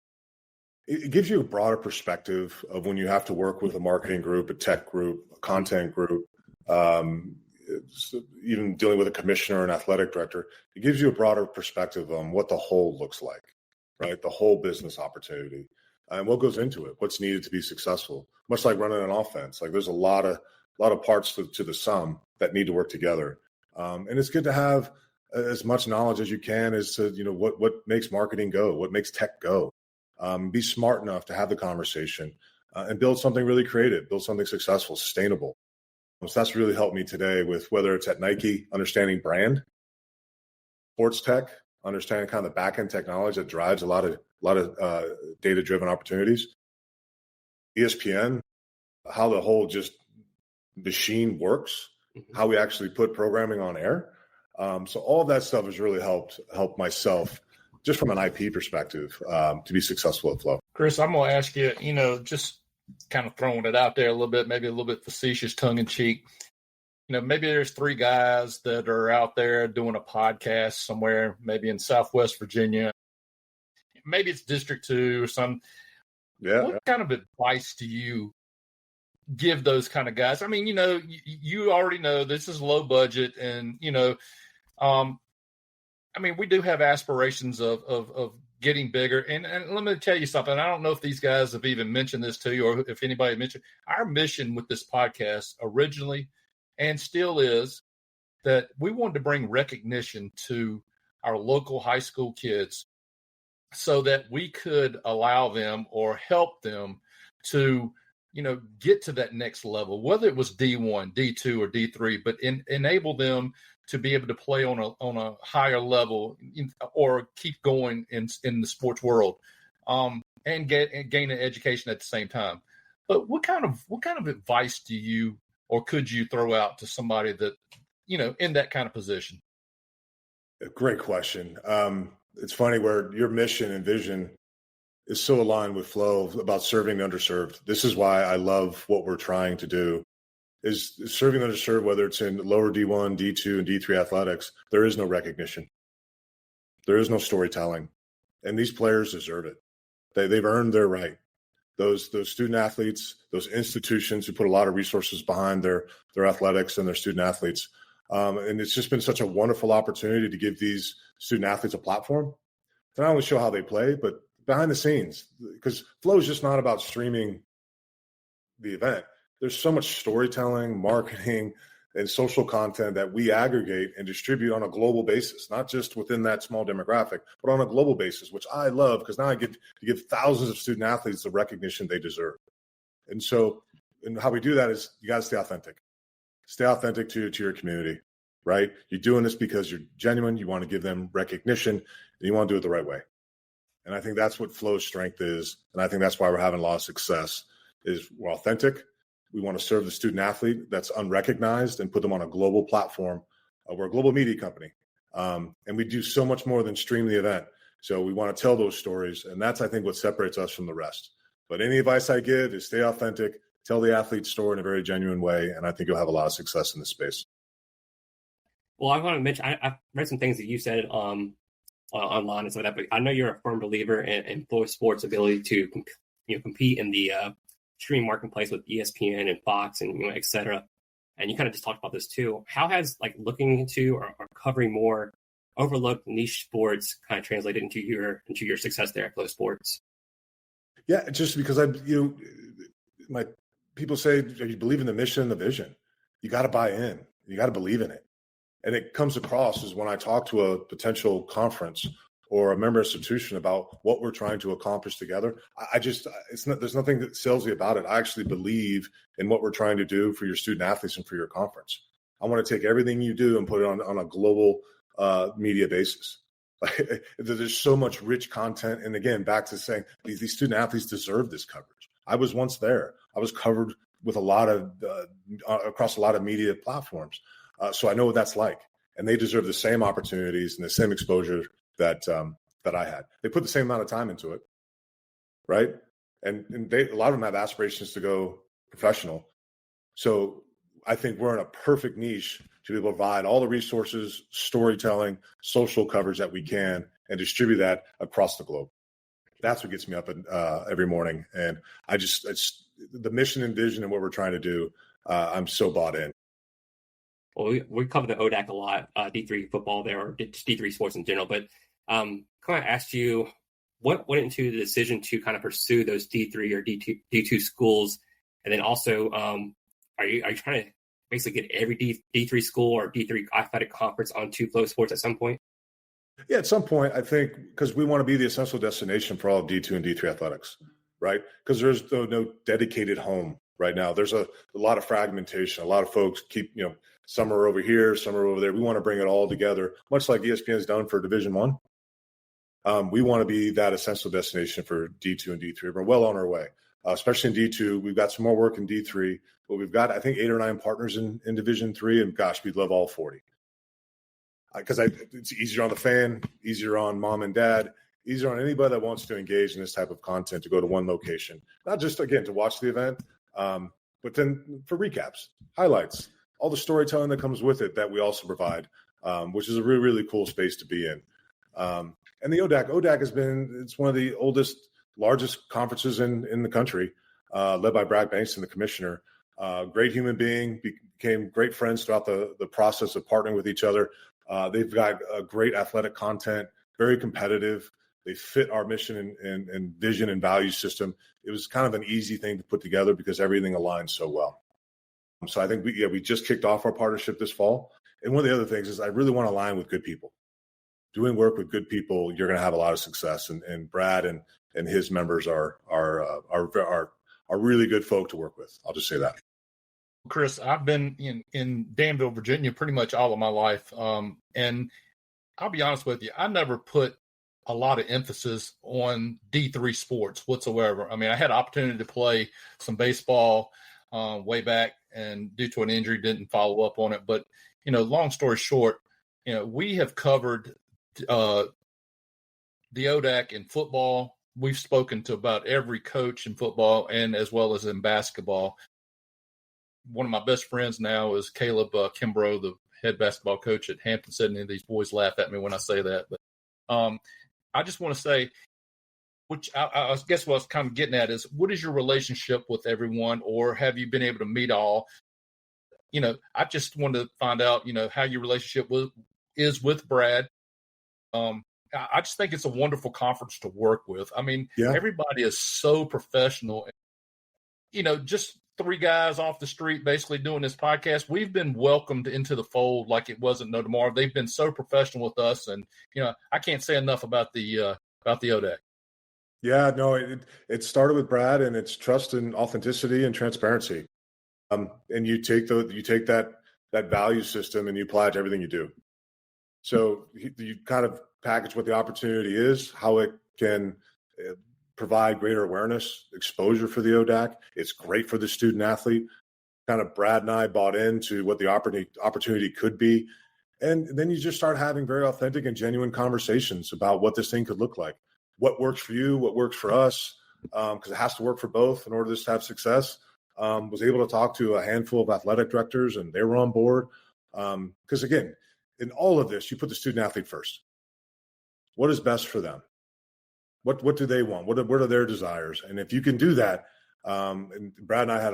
It gives you a broader perspective of when you have to work with a marketing group, a tech group, a content group, even dealing with a commissioner and athletic director. It gives you a broader perspective on what the whole looks like, right? The whole business opportunity and what goes into it, what's needed to be successful. Much like running an offense, like there's a lot of parts to the sum that need to work together. And it's good to have as much knowledge as you can as to, what makes marketing go, what makes tech go. Be smart enough to have the conversation and build something really creative, build something successful, sustainable. So that's really helped me today with whether it's at Nike, understanding brand, sports tech, understanding kind of the back end technology that drives a lot of data driven opportunities. ESPN, how the whole just machine works, how we actually put programming on air. So all of that stuff has really helped myself just from an IP perspective to be successful at Flo. Chris, I'm going to ask you, just kind of throwing it out there a little bit, maybe a little bit facetious, tongue in cheek. Maybe there's 3 guys that are out there doing a podcast somewhere, maybe in Southwest Virginia. Maybe it's District 2 or some. Yeah. What kind of advice do you give those kind of guys? I mean, you already know this is low budget, and I mean, we do have aspirations of getting bigger. And let me tell you something. I don't know if these guys have even mentioned this to you, or if anybody mentioned our mission with this podcast originally and still is that we wanted to bring recognition to our local high school kids so that we could allow them or help them to, get to that next level, whether it was D1, D2, or D3, but enable them to be able to play on a higher level or keep going in the sports world, and gain an education at the same time. But what kind of advice do you or could you throw out to somebody that, in that kind of position? Great question. It's funny where your mission and vision is so aligned with Flo about serving the underserved. This is why I love what we're trying to do. Is serving the underserved, whether it's in lower D1, D2, and D3 athletics, there is no recognition. There is no storytelling. And these players deserve it. They've earned their right. Those student athletes, those institutions who put a lot of resources behind their athletics and their student athletes. And it's just been such a wonderful opportunity to give these student athletes a platform to not only show how they play, but behind the scenes. Because Flo is just not about streaming the event. There's so much storytelling, marketing, and social content that we aggregate and distribute on a global basis, not just within that small demographic, but on a global basis, which I love because now I get to give thousands of student athletes the recognition they deserve. And so, and how we do that is you got to stay authentic. Stay authentic to your community, right? You're doing this because you're genuine. You want to give them recognition, and you want to do it the right way. And I think that's what Flo's strength is. And I think that's why we're having a lot of success is we're authentic. We want to serve the student athlete that's unrecognized and put them on a global platform. We're a global media company. And we do so much more than stream the event. So we want to tell those stories. And that's, I think, what separates us from the rest. But any advice I give is stay authentic, tell the athlete's story in a very genuine way. And I think you'll have a lot of success in this space. Well, I want to mention, I've read some things that you said online and some of that, but I know you're a firm believer in Flo Sports' ability to compete in the streaming marketplace with ESPN and Fox and et cetera. And you kind of just talked about this too. How has looking into or covering more overlooked niche sports kind of translated into your success there at Flo Sports? Yeah, just because my people say, you believe in the mission and the vision, you got to buy in, you got to believe in it. And it comes across as when I talk to a potential conference or a member institution about what we're trying to accomplish together. There's nothing that salesy about it. I actually believe in what we're trying to do for your student athletes and for your conference. I want to take everything you do and put it on a global media basis. There's so much rich content. And again, back to saying these student athletes deserve this coverage. I was once there. I was covered with across a lot of media platforms. So I know what that's like. And they deserve the same opportunities and the same exposure that I had. They put the same amount of time into it, right? And a lot of them have aspirations to go professional. So I think we're in a perfect niche to be able to provide all the resources, storytelling, social coverage that we can, and distribute that across the globe. That's what gets me up every morning. And it's the mission and vision and what we're trying to do. I'm so bought in. Well, we cover the ODAC a lot, D3 football there, or just D3 sports in general. But kind of asked you what went into the decision to kind of pursue those D3 or D2 schools, and then also are you trying to basically get every D3 school or D3 athletic conference onto Flo Sports at some point? Yeah, at some point, I think because we want to be the essential destination for all of D2 and D3 athletics, right? Because there's no dedicated home right now. There's a lot of fragmentation. A lot of folks keep some are over here, some are over there. We want to bring it all together, much like ESPN has done for Division I. We want to be that essential destination for D2 and D3. We're well on our way, especially in D2. We've got some more work in D3, but we've got, I think, 8 or 9 partners in Division 3, and gosh, we'd love all 40. Because it's easier on the fan, easier on mom and dad, easier on anybody that wants to engage in this type of content to go to one location. Not just, again, to watch the event, but then for recaps, highlights, all the storytelling that comes with it that we also provide, which is a really, really cool space to be in. And the ODAC it's one of the oldest, largest conferences in the country, led by Brad Bankston, the commissioner. Great human being, became great friends throughout the process of partnering with each other. They've got great athletic content, very competitive. They fit our mission and vision and value system. It was kind of an easy thing to put together because everything aligns so well. So I think we just kicked off our partnership this fall. And one of the other things is I really want to align with good people. Doing work with good people, you're going to have a lot of success. And Brad and his members are really good folk to work with. I'll just say that. Chris, I've been in Danville, Virginia, pretty much all of my life. And I'll be honest with you, I never put a lot of emphasis on D3 sports whatsoever. I mean, I had an opportunity to play some baseball way back, and due to an injury, didn't follow up on it. But, long story short, we have covered the ODAC in football. We've spoken to about every coach in football and as well as in basketball. One of my best friends now is Caleb Kimbrough, the head basketball coach at Hampton Sydney. And these boys laugh at me when I say that. But I just want to say, which I guess what I was kind of getting at is, what is your relationship with everyone, or have you been able to meet all? I just wanted to find out, how your relationship is with Brad. I just think it's a wonderful conference to work with. I mean, Everybody is so professional. Just 3 guys off the street basically doing this podcast. We've been welcomed into the fold like it wasn't no tomorrow. They've been so professional with us, and I can't say enough about the ODAC. Yeah, no, it started with Brad, and it's trust and authenticity and transparency. And you take that value system and you apply it to everything you do. So you kind of package what the opportunity is, how it can provide greater awareness, exposure for the ODAC. It's great for the student athlete. Kind of Brad and I bought into what the opportunity could be. And then you just start having very authentic and genuine conversations about what this thing could look like. What works for you, what works for us, because it has to work for both in order for this to have success. Was able to talk to a handful of athletic directors, and they were on board. Because again, in all of this, you put the student athlete first. What is best for them? What do they want? What are their desires? And if you can do that, and Brad and I had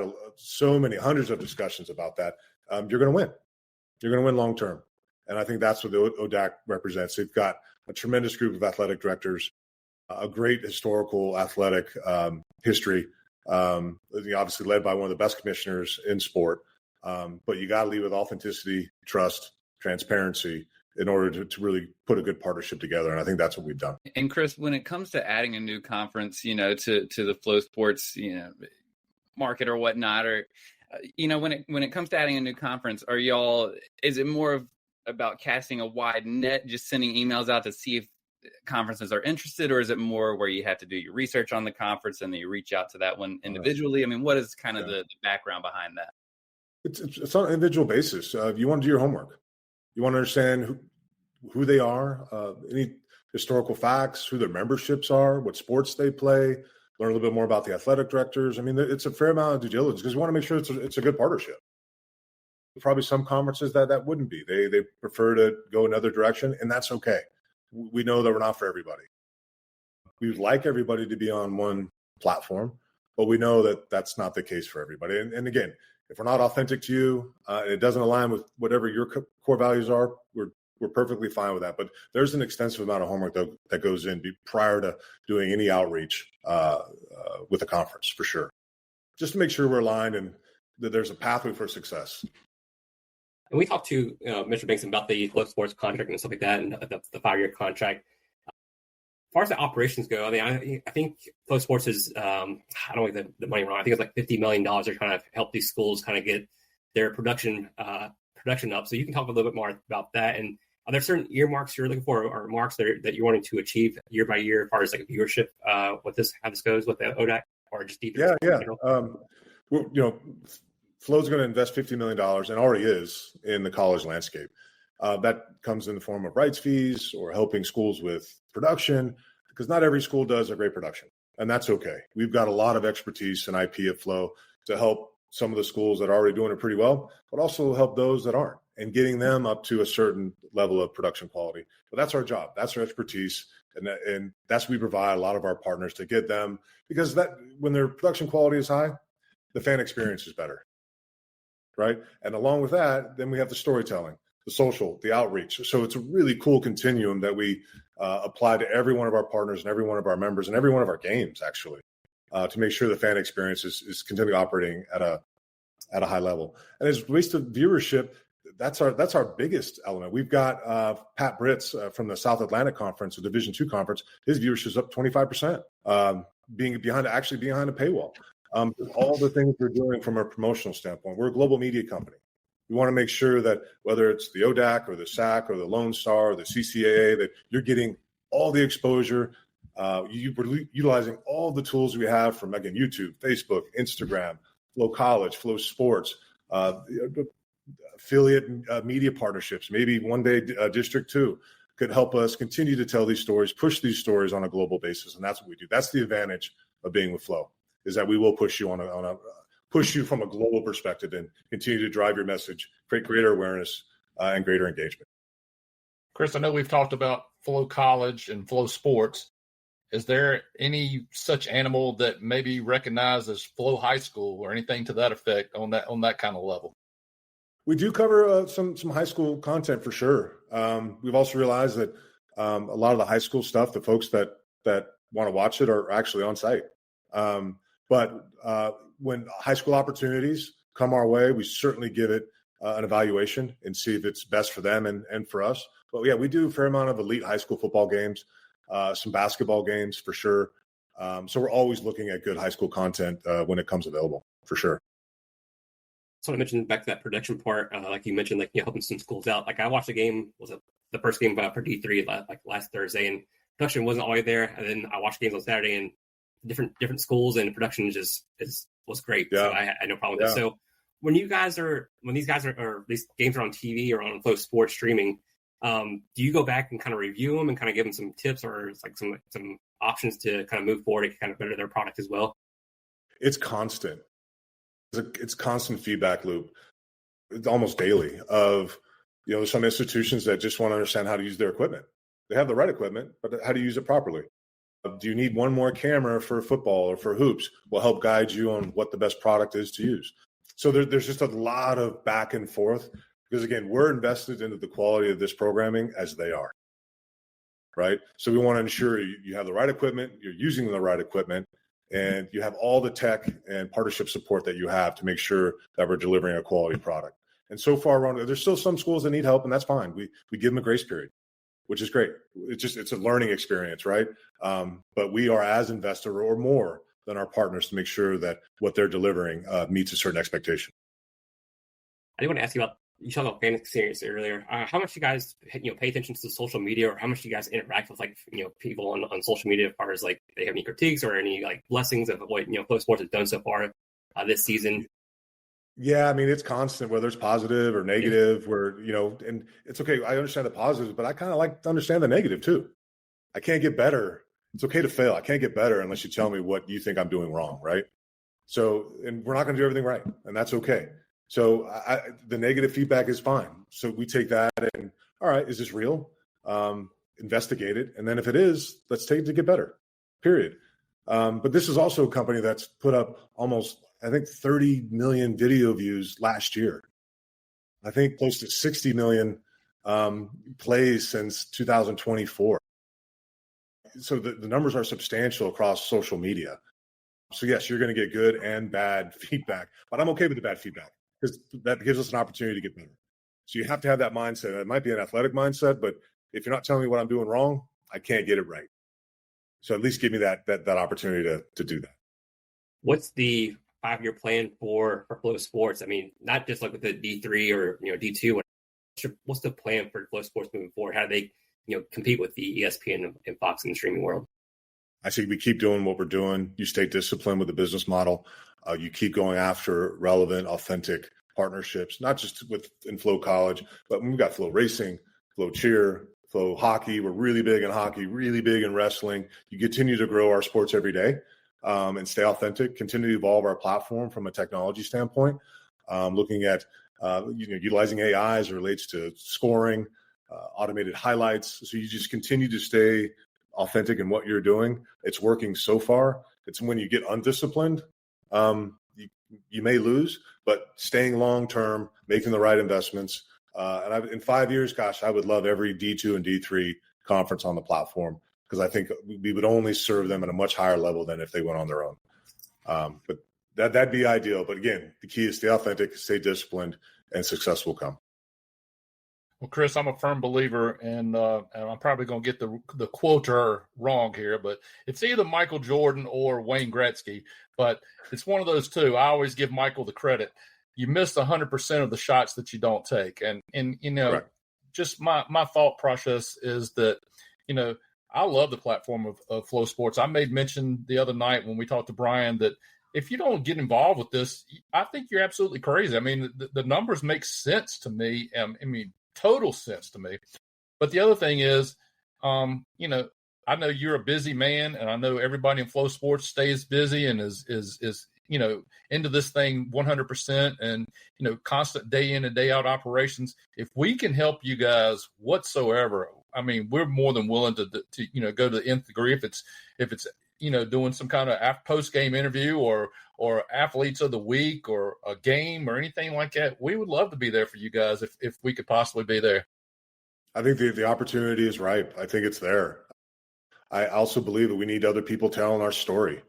hundreds of discussions about that, you're going to win. You're going to win long term. And I think that's what the ODAC represents. They've got a tremendous group of athletic directors, a great historical athletic history, obviously led by one of the best commissioners in sport. But you got to lead with authenticity, trust, transparency in order to really put a good partnership together. And I think that's what we've done. And Chris, when it comes to adding a new conference, to the Flo Sports, market or whatnot, or, when it comes to adding a new conference, is it more about casting a wide net, just sending emails out to see if conferences are interested, or is it more where you have to do your research on the conference and then you reach out to that one individually? I mean, what is kind of the background behind that? It's on an individual basis. You want to do your homework. You want to understand who they are, any historical facts, who their memberships are, what sports they play, learn a little bit more about the athletic directors. I mean, it's a fair amount of due diligence because you want to make sure it's a good partnership. Probably some conferences that wouldn't be. They prefer to go another direction, and that's okay. We know that we're not for everybody. We would like everybody to be on one platform, but we know that that's not the case for everybody. And again, if we're not authentic to you, and it doesn't align with whatever your core values are, we're perfectly fine with that. But there's an extensive amount of homework that goes in prior to doing any outreach with a conference, for sure, just to make sure we're aligned and that there's a pathway for success. And we talked to Mr. Bankston about the Flo Sports contract and stuff like that, and the 5-year contract. As far as the operations go, I mean, I think Flo Sports is, I don't get the money wrong. I think it's like $50 million. They're trying to help these schools kind of get their production up. So you can talk a little bit more about that. And Are there certain earmarks you're looking for, or marks that you're wanting to achieve year by year, as far as like viewership, how this goes with the ODAC, or just Yeah. Flo's going to invest $50 million and already is in the college landscape. That comes in the form of rights fees or helping schools with production, because not every school does a great production, and that's okay. We've got a lot of expertise and IP at Flo to help some of the schools that are already doing it pretty well, but also help those that aren't, and getting them up to a certain level of production quality. But that's our job. That's our expertise. And that's what we provide a lot of our partners to get them, because that when their production quality is high, the fan experience is better, right? And along with that, then we have the storytelling, the social, the outreach. So it's a really cool continuum that we apply to every one of our partners and every one of our members and every one of our games, actually, to make sure the fan experience is continually operating at a high level. And as it relates to viewership, that's our biggest element. We've got Pat Britz from the South Atlantic Conference, the Division II conference. His viewership is up 25%, being behind a paywall. All the things we're doing from a promotional standpoint. We're a global media company. We want to make sure that whether it's the ODAC or the SAC or the Lone Star or the CCAA, that you're getting all the exposure. We're utilizing all the tools we have from, again, YouTube, Facebook, Instagram, Flo College, Flo Sports, affiliate media partnerships. Maybe one day District 2 could help us continue to tell these stories, push these stories on a global basis, and that's what we do. That's the advantage of being with Flo, is that we will push you push you from a global perspective and continue to drive your message, create greater awareness and greater engagement. Chris, I know we've talked about Flo College and Flo Sports. Is there any such animal that may be recognized as Flo High School or anything to that effect on that kind of level? We do cover some high school content for sure. We've also realized that a lot of the high school stuff, the folks that want to watch it are actually on site. But when high school opportunities come our way, we certainly give it an evaluation and see if it's best for them and for us. But yeah, we do a fair amount of elite high school football games, some basketball games for sure. So we're always looking at good high school content when it comes available, for sure. So I mentioned back to that production part, like you mentioned, like helping some schools out. Like I watched the game, the first game for D3 like last Thursday, and production wasn't always there. And then I watched games on Saturday, and different schools, and production was great. Yeah. So I had no problem with that. So when these games are on TV or on Flo Sports streaming, do you go back and kind of review them and kind of give them some tips or like some options to kind of move forward and kind of better their product as well? It's constant. It's constant feedback loop. It's almost daily of, there's some institutions that just want to understand how to use their equipment. They have the right equipment, but how to use it properly. Do you need one more camera for football or for hoops? We'll help guide you on what the best product is to use. So there's just a lot of back and forth because, again, we're invested into the quality of this programming as they are, right? So we want to ensure you have the right equipment, you're using the right equipment, and you have all the tech and partnership support that you have to make sure that we're delivering a quality product. And so far, there's still some schools that need help, and that's fine. We give them a grace period, which is great. It's a learning experience, right? But we are as invested or more than our partners to make sure that what they're delivering meets a certain expectation. I do want to ask you about, you talked about fan experience earlier. How much you guys pay attention to social media, or how much do you guys interact with people on social media as far as like they have any critiques or any like blessings of what Flo Sports has done so far this season? Yeah, I mean, it's constant, whether it's positive or negative, and it's okay. I understand the positives, but I kind of like to understand the negative too. I can't get better. It's okay to fail. I can't get better unless you tell me what you think I'm doing wrong, right? So, and we're not going to do everything right, and that's okay. So the negative feedback is fine. So we take that and, all right, is this real? Investigate it. And then if it is, let's take it to get better, period. But this is also a company that's put up almost, I think, 30 million video views last year. I think close to 60 million plays since 2024. So the numbers are substantial across social media. So yes, you're going to get good and bad feedback, but I'm okay with the bad feedback because that gives us an opportunity to get better. So you have to have that mindset. It might be an athletic mindset, but if you're not telling me what I'm doing wrong, I can't get it right. So at least give me that opportunity to do that. What's the 5-year plan for Flo Sports? I mean, not just like with the D3 or D2, what's the plan for Flo Sports moving forward? How do they, compete with the ESPN and Fox in the streaming world? I think we keep doing what we're doing. You stay disciplined with the business model. You keep going after relevant, authentic partnerships, not just in Flo College, but we've got Flo Racing, Flo Cheer, Flo Hockey. We're really big in hockey, really big in wrestling. You continue to grow our sports every day and stay authentic, continue to evolve our platform from a technology standpoint, looking at utilizing AI as it relates to scoring, automated highlights. So you just continue to stay authentic in what you're doing. It's working so far. It's when you get undisciplined, you may lose, but staying long-term, making the right investments. In 5 years, gosh, I would love every D2 and D3 conference on the platform, because I think we would only serve them at a much higher level than if they went on their own. But that'd be ideal. But again, the key is stay authentic, stay disciplined, and success will come. Well, Chris, I'm a firm believer, and I'm probably going to get the quoter wrong here, but it's either Michael Jordan or Wayne Gretzky, but it's one of those two. I always give Michael the credit. You miss 100% of the shots that you don't take. And Right. Just my thought process is that, I love the platform of Flo Sports. I made mention the other night when we talked to Brian that if you don't get involved with this, I think you're absolutely crazy. I mean, the numbers make sense to me. Total sense to me. But the other thing is, I know you're a busy man, and I know everybody in Flo Sports stays busy and is into this thing 100% and, constant day in and day out operations. If we can help you guys whatsoever, I mean, we're more than willing to go to the nth degree. If it's doing some kind of post-game interview or athletes of the week or a game or anything like that, we would love to be there for you guys if we could possibly be there. I think the opportunity is ripe. I think it's there. I also believe that we need other people telling our story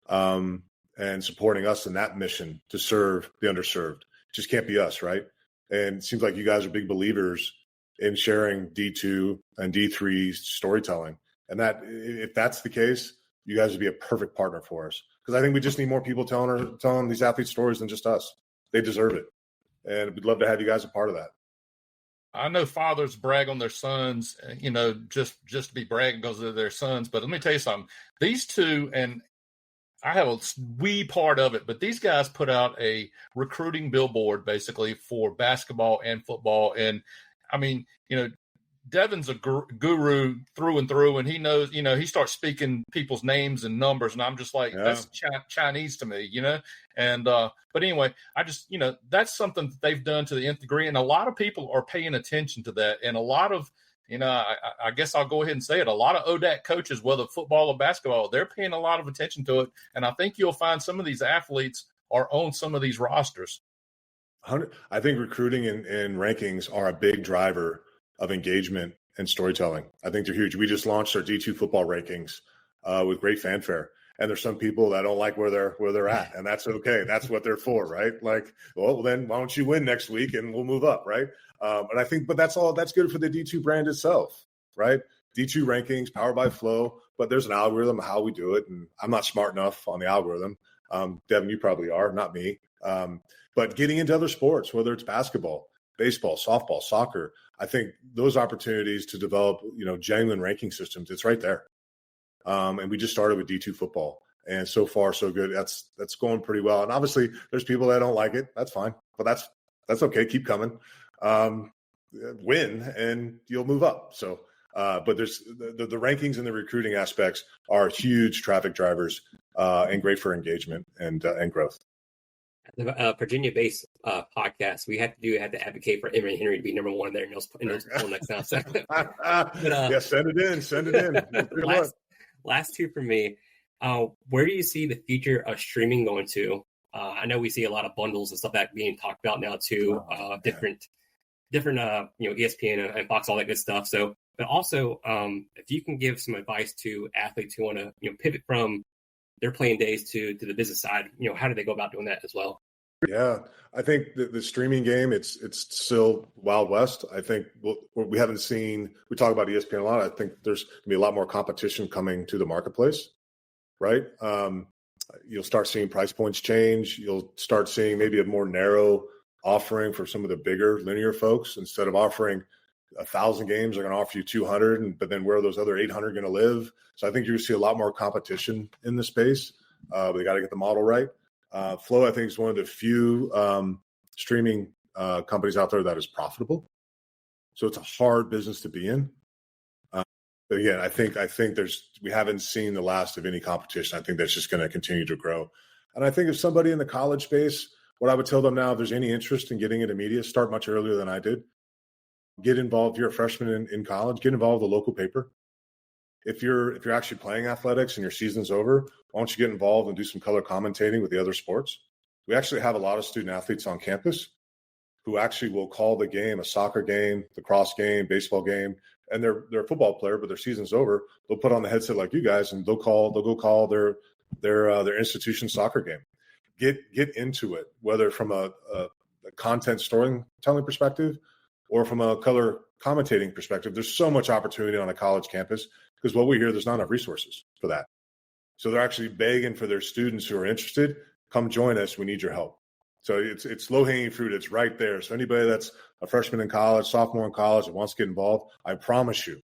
and supporting us in that mission to serve the underserved. It just can't be us, right? And it seems like you guys are big believers in sharing D2 and D3 storytelling. And that, if that's the case, you guys would be a perfect partner for us. Because I think we just need more people telling these athletes stories than just us. They deserve it. And we'd love to have you guys a part of that. I know fathers brag on their sons, just to be bragging because they're their sons. But let me tell you something. These two, and I have a wee part of it, but these guys put out a recruiting billboard basically for basketball and football. And I mean, Devin's a guru through and through, and he knows, he starts speaking people's names and numbers, and I'm just like, that's Chinese to me, And but anyway, I just, that's something that they've done to the nth degree, and a lot of people are paying attention to that, and a lot of, I guess I'll go ahead and say it, a lot of ODAC coaches, whether football or basketball, they're paying a lot of attention to it, and I think you'll find some of these athletes are on some of these rosters. I think recruiting and rankings are a big driver of engagement and storytelling. I think they're huge. We just launched our D2 football rankings with great fanfare. And there's some people that don't like where they're at, and that's okay. That's what they're for, right? Like, well, then why don't you win next week and we'll move up, right? And I think, but that's good for the D2 brand itself, right? D2 rankings powered by Flo, but there's an algorithm of how we do it, and I'm not smart enough on the algorithm. Devin, you probably are, not me. But getting into other sports, whether it's basketball, baseball, softball, soccer, I think those opportunities to develop, genuine ranking systems, it's right there. And we just started with D2 football, and so far so good. That's going pretty well. And obviously there's people that don't like it. That's fine, but that's okay. Keep coming, win, and you'll move up. So, but there's the rankings and the recruiting aspects are huge traffic drivers and great for engagement and growth. The Virginia-based podcast, we had to advocate for Emory Henry to be number one there in those poll next time. So, yeah, send it in. Last two for me. Where do you see the future of streaming going to? I know we see a lot of bundles and stuff that being talked about now too. Different ESPN and Fox, all that good stuff. So, but also, if you can give some advice to athletes who want to pivot from their playing days to the business side, how do they go about doing that as well? Yeah, I think the streaming game, it's still Wild West. I think we haven't seen, we talk about ESPN a lot. I think there's going to be a lot more competition coming to the marketplace, right? You'll start seeing price points change. You'll start seeing maybe a more narrow offering for some of the bigger linear folks. Instead of offering 1,000 games, they're going to offer you 200, but then where are those other 800 going to live? So I think you're going to see a lot more competition in the space. But they got to get the model right. Flo, I think, is one of the few streaming companies out there that is profitable. So it's a hard business to be in. But again, I think we haven't seen the last of any competition. I think that's just going to continue to grow. And I think if somebody in the college space, what I would tell them now, if there's any interest in getting into media, start much earlier than I did. Get involved. If you're a freshman in college, get involved with the local paper. If you're actually playing athletics and your season's over, why don't you get involved and do some color commentating with the other sports? We actually have a lot of student athletes on campus who actually will call the game, a soccer game, the cross game, baseball game, and they're a football player, but their season's over. They'll put on the headset like you guys, and they'll go call their institution soccer game. Get into it, whether from a content storytelling perspective or from a color commentating perspective. There's so much opportunity on a college campus because what we hear, there's not enough resources for that. So they're actually begging for their students who are interested, come join us. We need your help. So it's low-hanging fruit. It's right there. So anybody that's a freshman in college, sophomore in college that wants to get involved, I promise you,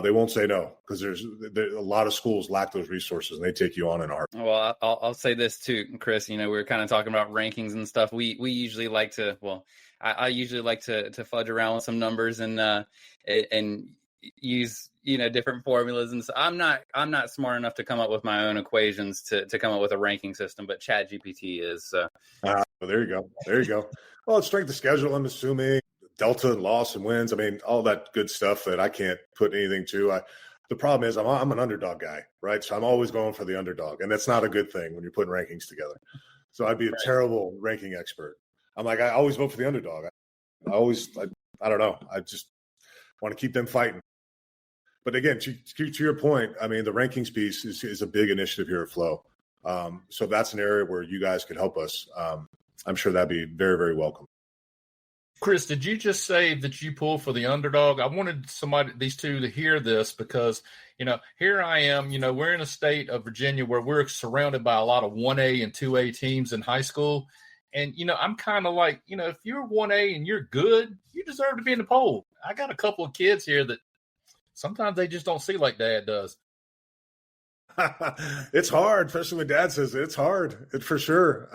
they won't say no because there's a lot of schools lack those resources and they take you on in a heart. Well, I'll say this too, Chris. We were kind of talking about rankings and stuff. We usually like to. Well, I usually like to fudge around with some numbers and use different formulas. And so I'm not smart enough to come up with my own equations to come up with a ranking system, but ChatGPT is. So. There you go. Well, it's strength of schedule, I'm assuming, delta and loss and wins. I mean, all that good stuff that I can't put anything to. The problem is I'm an underdog guy, right? So I'm always going for the underdog, and that's not a good thing when you're putting rankings together. So I'd be a terrible ranking expert. I'm like, I always vote for the underdog. I don't know. I just want to keep them fighting. But again, to your point, I mean, the rankings piece is a big initiative here at Flo. So that's an area where you guys could help us. I'm sure that'd be very, very welcome. Chris, did you just say that you pull for the underdog? I wanted these two to hear this because, here I am, we're in a state of Virginia where we're surrounded by a lot of 1A and 2A teams in high school. And, I'm kind of like, if you're 1A and you're good, you deserve to be in the poll. I got a couple of kids here that sometimes they just don't see like Dad does. It's hard, especially when Dad says it's hard. For sure.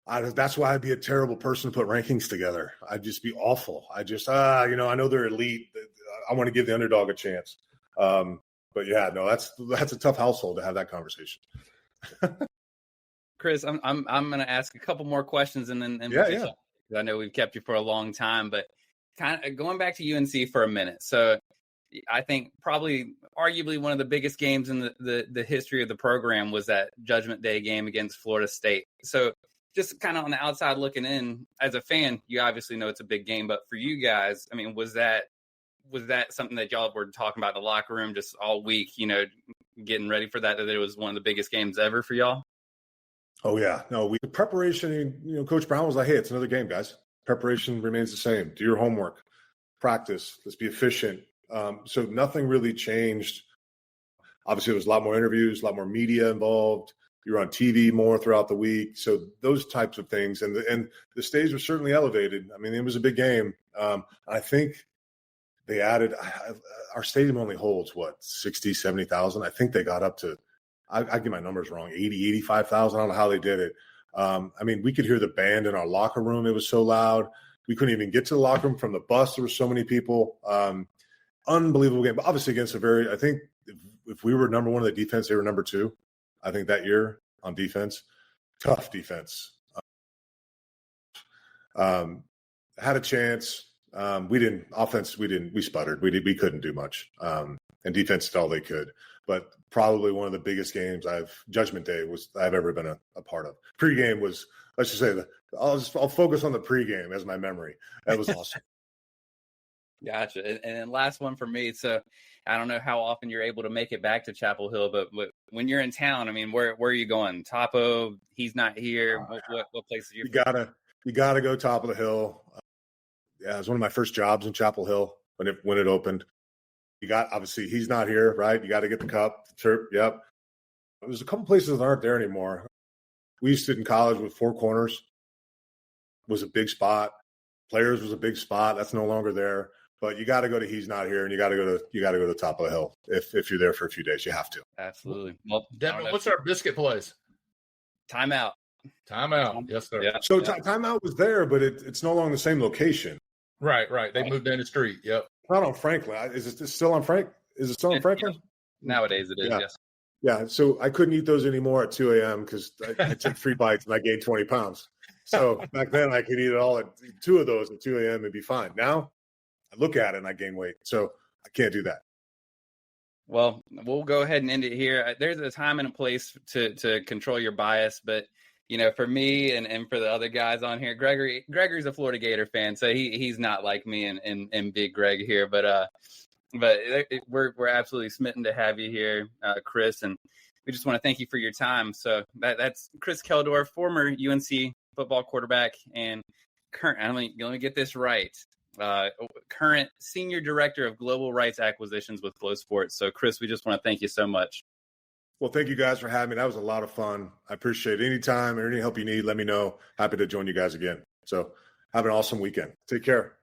That's why I'd be a terrible person to put rankings together. I'd just be awful. I know they're elite. I want to give the underdog a chance. But yeah, no, that's a tough household to have that conversation. Chris, I'm going to ask a couple more questions and then yeah. I know we've kept you for a long time, but kind of going back to UNC for a minute. So I think probably arguably one of the biggest games in the history of the program was that Judgment Day game against Florida State. So just kind of on the outside looking in, as a fan, you obviously know it's a big game, but for you guys, I mean, was that something that y'all were talking about in the locker room just all week, getting ready for that it was one of the biggest games ever for y'all? Oh yeah. No, the preparation, Coach Brown was like, hey, it's another game, guys. Preparation remains the same. Do your homework, practice, let's be efficient. So nothing really changed. Obviously, there was a lot more interviews, a lot more media involved. You're on TV more throughout the week. So those types of things. And the stage was certainly elevated. I mean, it was a big game. I think they added – our stadium only holds, 60, 70,000? I think they got up to – I get my numbers wrong, 80, 85,000. I don't know how they did it. I mean, we could hear the band in our locker room. It was so loud. We couldn't even get to the locker room from the bus. There were so many people. Unbelievable game. But obviously against I think if we were number one in the defense, they were number two. I think that year on defense, tough defense. Had a chance. We sputtered. We couldn't do much. And defense did all they could. But probably one of the biggest games Judgment Day I've ever been a part of. Pre-game was, let's just say I'll focus on the pre-game as my memory. That was awesome. Gotcha. And then last one for me. So I don't know how often you're able to make it back to Chapel Hill, but when you're in town, I mean, where are you going? Topo? He's not here. What place are you? You gotta go top of the hill. Yeah, it was one of my first jobs in Chapel Hill when it opened. Obviously he's not here, right? You got to get the cup, the chirp. Yep. There's a couple places that aren't there anymore. We used to in college with Four Corners. was a big spot. Players was a big spot. That's no longer there. But you got to go to He's Not Here, and you got to go to the top of the hill if you're there for a few days. You have to. Absolutely. Well, Devin, what's our biscuit place? Timeout. Timeout. Yes, sir. Yeah. So Timeout was there, but it's no longer the same location. Right. They moved down the street. Yep. Not on Franklin. Is it still on Frank? Is it still on Franklin? Nowadays it is, Yeah. yes. Yeah. So I couldn't eat those anymore at 2 a.m. because I took 3 bites and I gained 20 pounds. So back then I could eat it all at 2 of those at 2 a.m. and be fine. Now I look at it and I gain weight. So I can't do that. Well, we'll go ahead and end it here. There's a time and a place to control your bias, but for me and for the other guys on here, Gregory's a Florida Gator fan, so he's not like me and Big Greg here, but we're absolutely smitten to have you here, Chris, and we just want to thank you for your time. So that's Chris Keldorf, former UNC football quarterback and current. Let me get this right. Current senior director of global rights acquisitions with Flo Sports. So, Chris, we just want to thank you so much. Well, thank you guys for having me. That was a lot of fun. I appreciate it. Anytime or any help you need, let me know. Happy to join you guys again. So have an awesome weekend. Take care.